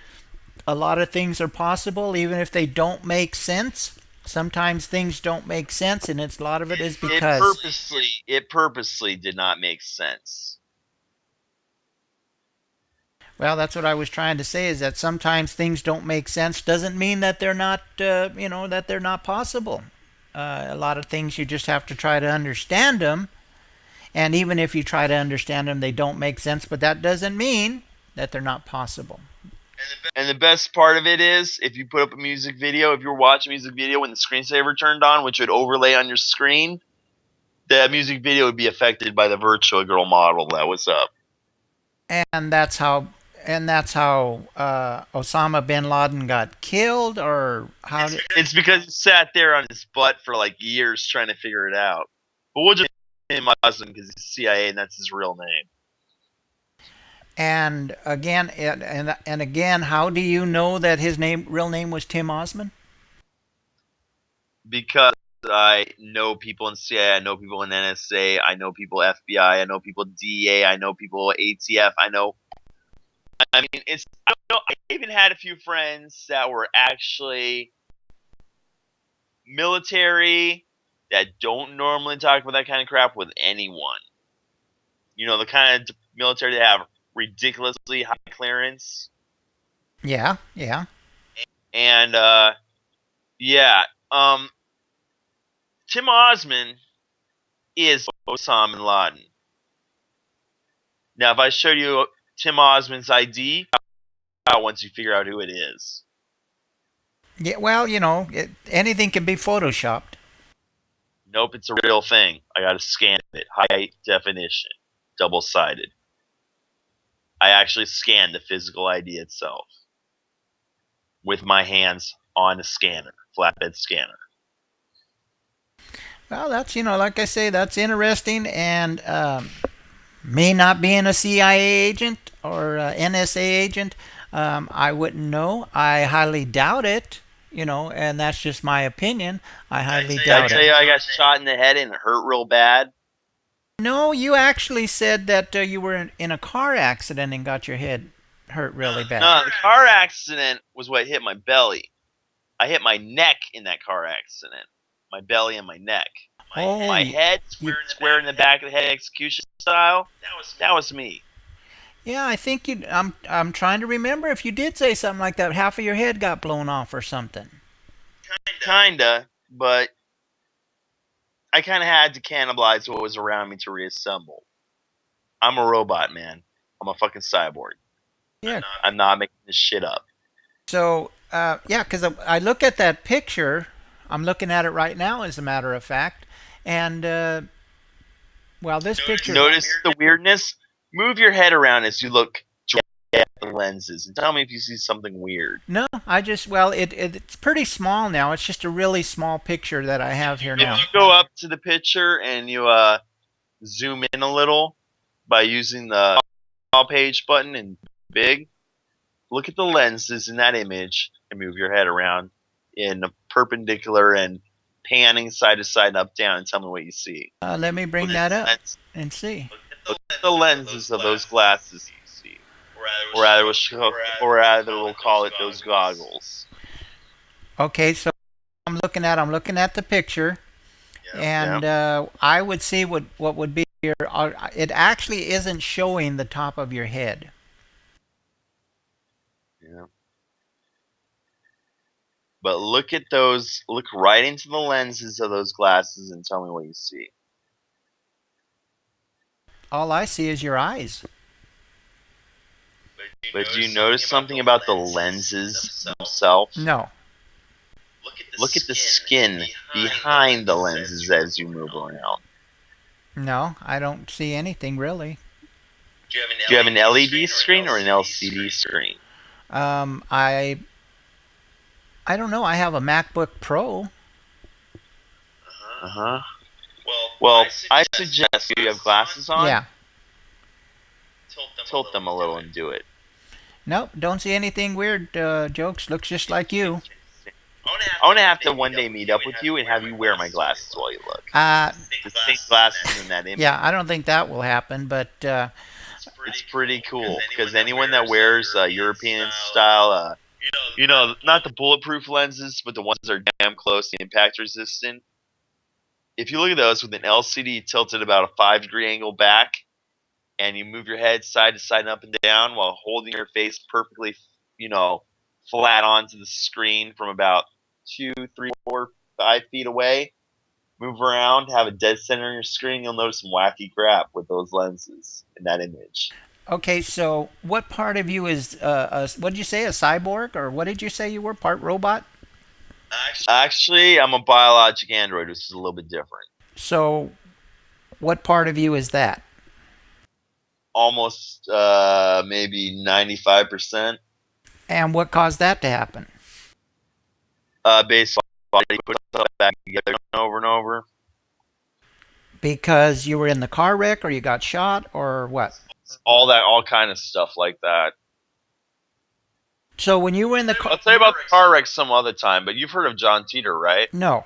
a lot of things are possible, even if they don't make sense. Sometimes things don't make sense, and a lot of it is because it purposely did not make sense. Well, that's what I was trying to say, is that sometimes things don't make sense. Doesn't mean that they're not, that they're not possible. A lot of things you just have to try to understand them, and even if you try to understand them, they don't make sense. But that doesn't mean that they're not possible. And the best part of it is, if you put up a music video, if you were watching a music video when the screensaver turned on, which would overlay on your screen, that music video would be affected by the Virtua Girl model that was up. And that's how Osama bin Laden got killed, or how? It's because he sat there on his butt for like years trying to figure it out. But we'll just name him Muslim because he's CIA and that's his real name. And again, how do you know that his real name was Tim Osman? Because I know people in CIA, I know people in NSA, I know people FBI, I know people DEA, I know people ATF, I mean, I even had a few friends that were actually military that don't normally talk about that kind of crap with anyone. The kind of military that have ridiculously high clearance. Yeah. And Tim Osman is Osama bin Laden. Now, if I showed you Tim Osman's ID, once you figure out who it is. Yeah, well, anything can be photoshopped. Nope, it's a real thing. I gotta scan it. High definition. Double-sided. I actually scanned the physical ID itself. With my hands on a scanner. Flatbed scanner. Well, that's, like I say, that's interesting, and me not being a CIA agent or NSA agent, I wouldn't know. I highly doubt it, and that's just my opinion. I highly doubt it. I tell you, I got shot in the head and it hurt real bad. No, you actually said that you were in a car accident and got your head hurt really bad. No, the car accident was what hit my belly. I hit my neck in that car accident. My belly and my neck. My head square in the back of the head, execution style. That was me. Yeah, I think I'm trying to remember if you did say something like that. Half of your head got blown off or something. Kinda, but I kind of had to cannibalize what was around me to reassemble. I'm a robot, man. I'm a fucking cyborg. Yeah. I'm not making this shit up. So, yeah, because I look at that picture. I'm looking at it right now, as a matter of fact. And, well, this picture. Notice the weirdness? Move your head around as you look at the lenses and tell me if you see something weird. No, well, it's pretty small now. It's just a really small picture that I have here now. If you go up to the picture and you zoom in a little by using the all page button and big, look at the lenses in that image and move your head around in a perpendicular and panning side to side and up down and tell me what you see. Let me bring that up and see. Look at the lenses of those glasses you see. Or rather we'll call it those goggles. Okay, so I'm looking at the picture, and I would see what would be here. It actually isn't showing the top of your head. Yeah. But look at those. Look right into the lenses of those glasses and tell me what you see. All I see is your eyes. But do you notice something about the lenses themselves? No. Look at the skin behind the lenses as you move around. No, I don't see anything really. Do you have an LED screen or an LCD screen? I don't know. I have a MacBook Pro. Uh-huh. Well, I suggest you have glasses on. Yeah. Tilt them a little and do it. Nope, don't see anything weird, Jokes. Looks just like you. I want to have to one day meet up with you and have you wear my glasses while you look. The same glasses in that image. Yeah, I don't think that will happen, but it's pretty cool because anyone that wears European style, not the bulletproof lenses, but the ones that are damn close to impact resistant. If you look at those with an LCD tilted about a 5-degree angle back, and you move your head side to side and up and down while holding your face perfectly, flat onto the screen from about 2, 3, 4, 5 feet away. Move around, have a dead center on your screen. You'll notice some wacky crap with those lenses in that image. Okay, so what part of you is, what did you say, a cyborg? Or what did you say you were, part robot? Actually, I'm a biologic android, which is a little bit different. So what part of you is that? Almost maybe 95%. And what caused that to happen? Basically, put stuff back together over and over. Because you were in the car wreck, or you got shot, or what? All kind of stuff like that. So when you were in the car... I'll tell you about the car wreck some other time, but you've heard of John Titor, right? No.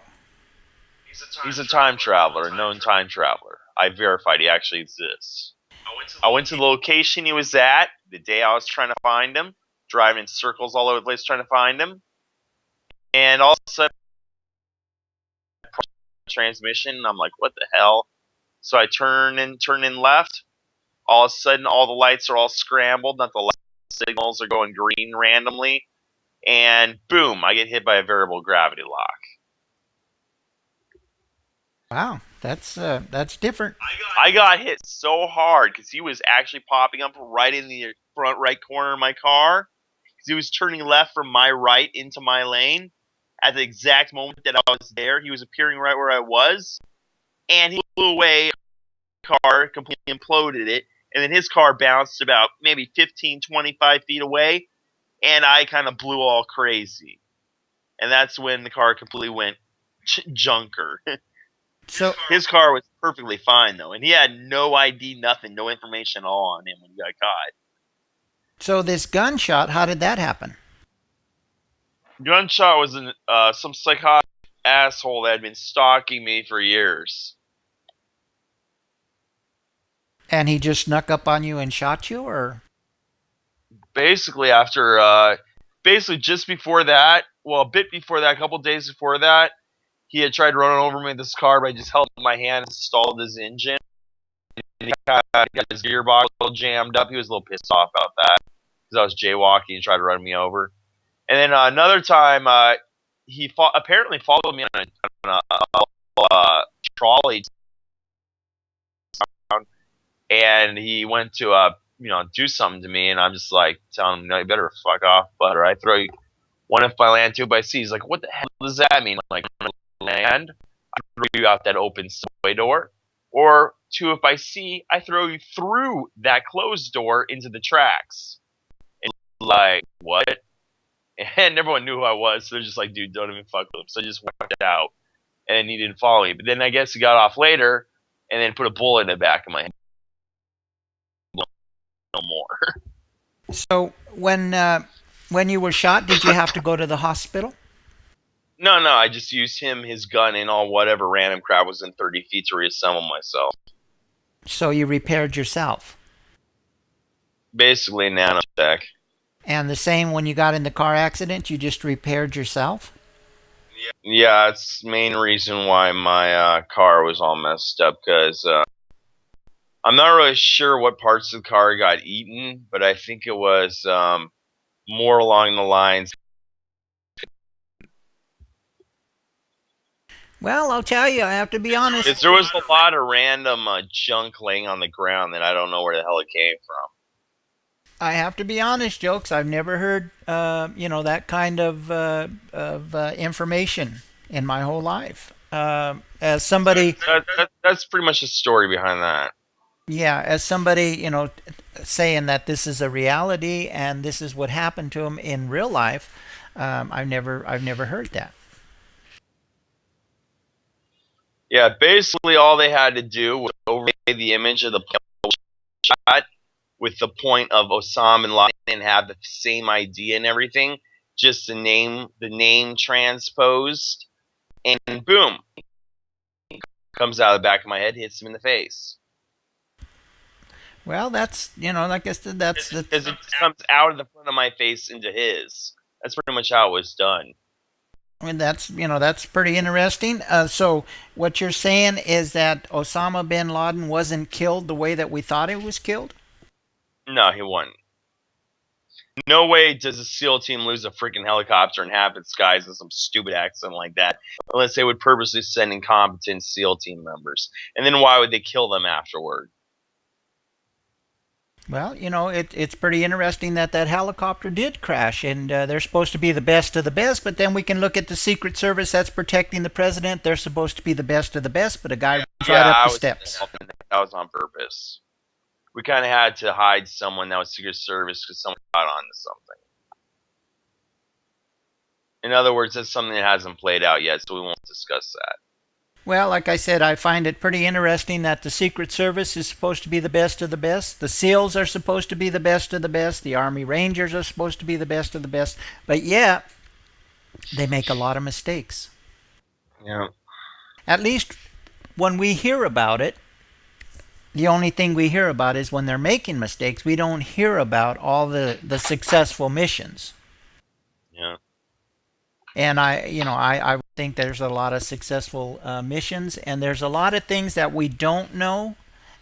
He's a time traveler, a known time traveler. I verified he actually exists. I went to the location he was at the day I was trying to find him, driving in circles all over the place trying to find him. And all of a sudden, transmission, I'm like, what the hell? So I turn in left. All of a sudden, all the lights are all scrambled. Not the light signals are going green randomly. And boom, I get hit by a variable gravity lock. Wow, that's different. I got hit so hard because he was actually popping up right in the front right corner of my car. Because he was turning left from my right into my lane. At the exact moment that I was there, he was appearing right where I was. And he flew away. Car completely imploded it. And then his car bounced about maybe 15, 25 feet away. And I kind of blew all crazy. And that's when the car completely went junker. So his car was perfectly fine, though. And he had no ID, nothing, no information at all on him when he got caught. So this gunshot, how did that happen? Gunshot was some psychotic asshole that had been stalking me for years. And he just snuck up on you and shot you, or? Basically, just before that, well, a bit before that, a couple days before that, he had tried running over me with this car, but I just held my hand and stalled his engine. And he got his gearbox a little jammed up. He was a little pissed off about that because I was jaywalking and tried to run me over. And then another time, he apparently followed me on a trolley, and he went to do something to me, and I'm just like telling him, no, you better fuck off, butter. I throw you one if I land, two if I see. He's like, what the hell does that mean? Like, land, I throw you out that open subway door, or two if I see, I throw you through that closed door into the tracks. And like, what? And everyone knew who I was, so they're just like, dude, don't even fuck with him. So I just walked out, and he didn't follow me. But then I guess he got off later, and then put a bullet in the back of my head. No more. So when you were shot, did you have to go to the hospital? No, I just used his gun, and all whatever random crap was in 30 feet to reassemble myself. So you repaired yourself. Basically, nanotech. And the same when you got in the car accident, you just repaired yourself? Yeah, it's the main reason why my car was all messed up, because I'm not really sure what parts of the car got eaten, but I think it was more along the lines. Well, I'll tell you, I have to be honest. There was a lot of random junk laying on the ground that I don't know where the hell it came from. I have to be honest, Jokes. I've never heard, that kind of information in my whole life. As somebody, that's pretty much the story behind that. Yeah, as somebody, saying that this is a reality and this is what happened to him in real life, I've never heard that. Yeah, basically all they had to do was overlay the image of the shot with the point of Osama bin Laden and have the same idea and everything, just the name transposed, and boom, comes out of the back of my head, hits him in the face. Well, that's, like I said, that's because it comes out of the front of my face into his. That's pretty much how it was done. I mean, that's pretty interesting. So what you're saying is that Osama bin Laden wasn't killed the way that we thought he was killed? No, he wasn't. No way does a SEAL team lose a freaking helicopter and have it skies in some stupid accident like that, unless they would purposely send incompetent SEAL team members. And then why would they kill them afterward? Well, it's pretty interesting that helicopter did crash, and they're supposed to be the best of the best, but then we can look at the Secret Service that's protecting the president. They're supposed to be the best of the best, but a guy runs right up the steps. That was on purpose. We kind of had to hide someone that was Secret Service because someone got onto something. In other words, that's something that hasn't played out yet, so we won't discuss that. Well, like I said, I find it pretty interesting that the Secret Service is supposed to be the best of the best. The SEALs are supposed to be the best of the best. The Army Rangers are supposed to be the best of the best. But yeah, they make a lot of mistakes. Yeah. At least when we hear about it, the only thing we hear about is when they're making mistakes. We don't hear about all the successful missions. Yeah. And I think there's a lot of successful missions, and there's a lot of things that we don't know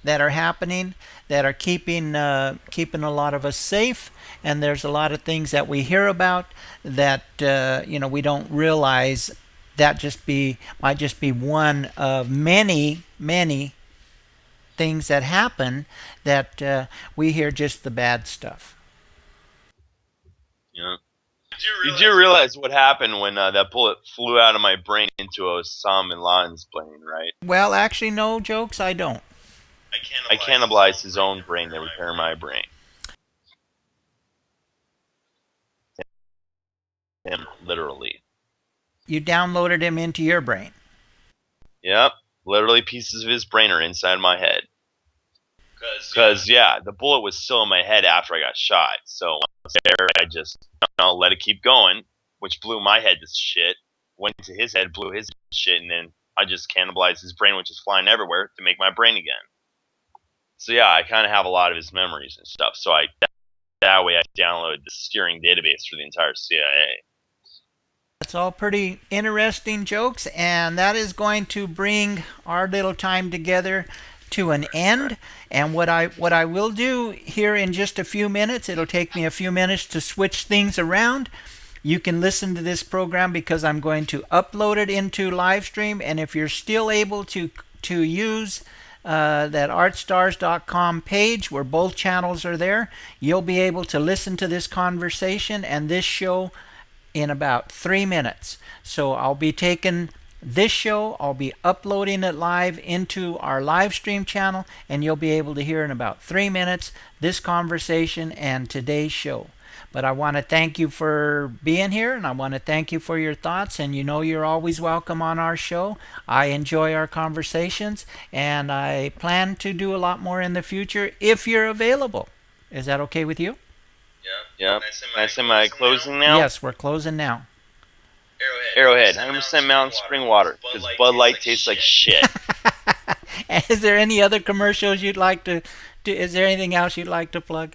that are happening that are keeping a lot of us safe, and there's a lot of things that we hear about that we don't realize that might just be one of many things that happen that we hear just the bad stuff. Yeah. Did you realize what happened when that bullet flew out of my brain into Osama bin Laden's brain, right? Well, actually, no, Jokes, I don't. I cannibalized his own brain to repair my brain. Him, literally. You downloaded him into your brain? Yep. Literally pieces of his brain are inside my head. Because, the bullet was still in my head after I got shot. So, I just let it keep going, which blew my head to shit. Went to his head, blew his shit, and then I just cannibalized his brain, which is flying everywhere, to make my brain again. So, I kind of have a lot of his memories and stuff. So, that way I downloaded the steering database for the entire CIA. That's all pretty interesting, Jokes, and that is going to bring our little time together to an end. And what I will do here in just a few minutes, it'll take me a few minutes to switch things around. You can listen to this program because I'm going to upload it into live stream, and if you're still able to use that artstarzz.com page where both channels are there, you'll be able to listen to this conversation and this show in about 3 minutes. So I'll be taking this show, I'll be uploading it live into our live stream channel, and you'll be able to hear in about 3 minutes this conversation and today's show. But I want to thank you for being here, and I want to thank you for your thoughts, and you know you're always welcome on our show. I enjoy our conversations, and I plan to do a lot more in the future if you're available. Is that okay with you? Yep. Can I say my closing now? Yes, we're closing now. Arrowhead, 100% Mountain Spring Water, because Bud Light tastes like shit. Is there any other commercials you'd like to do? Is there anything else you'd like to plug?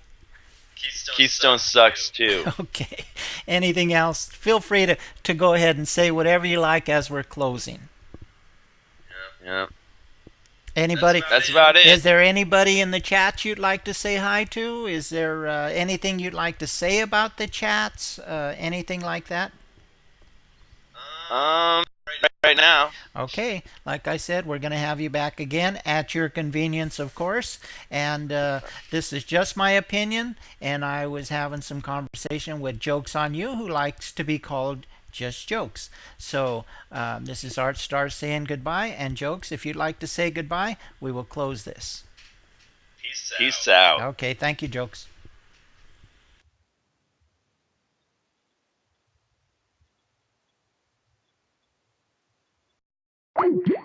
Keystone sucks too. Okay. Anything else? Feel free to go ahead and say whatever you like as we're closing. Yeah. Anybody? That's about it. Is there anybody in the chat you'd like to say hi to? Is there anything you'd like to say about the chats? Anything like that? Right now. Okay, like I said, we're going to have you back again at your convenience, of course. And this is just my opinion. And I was having some conversation with Jokes on You, who likes to be called just Jokes. So this is Artstarzz saying goodbye. And Jokes, if you'd like to say goodbye, we will close this. Peace out. Okay, thank you, Jokes. Thank you.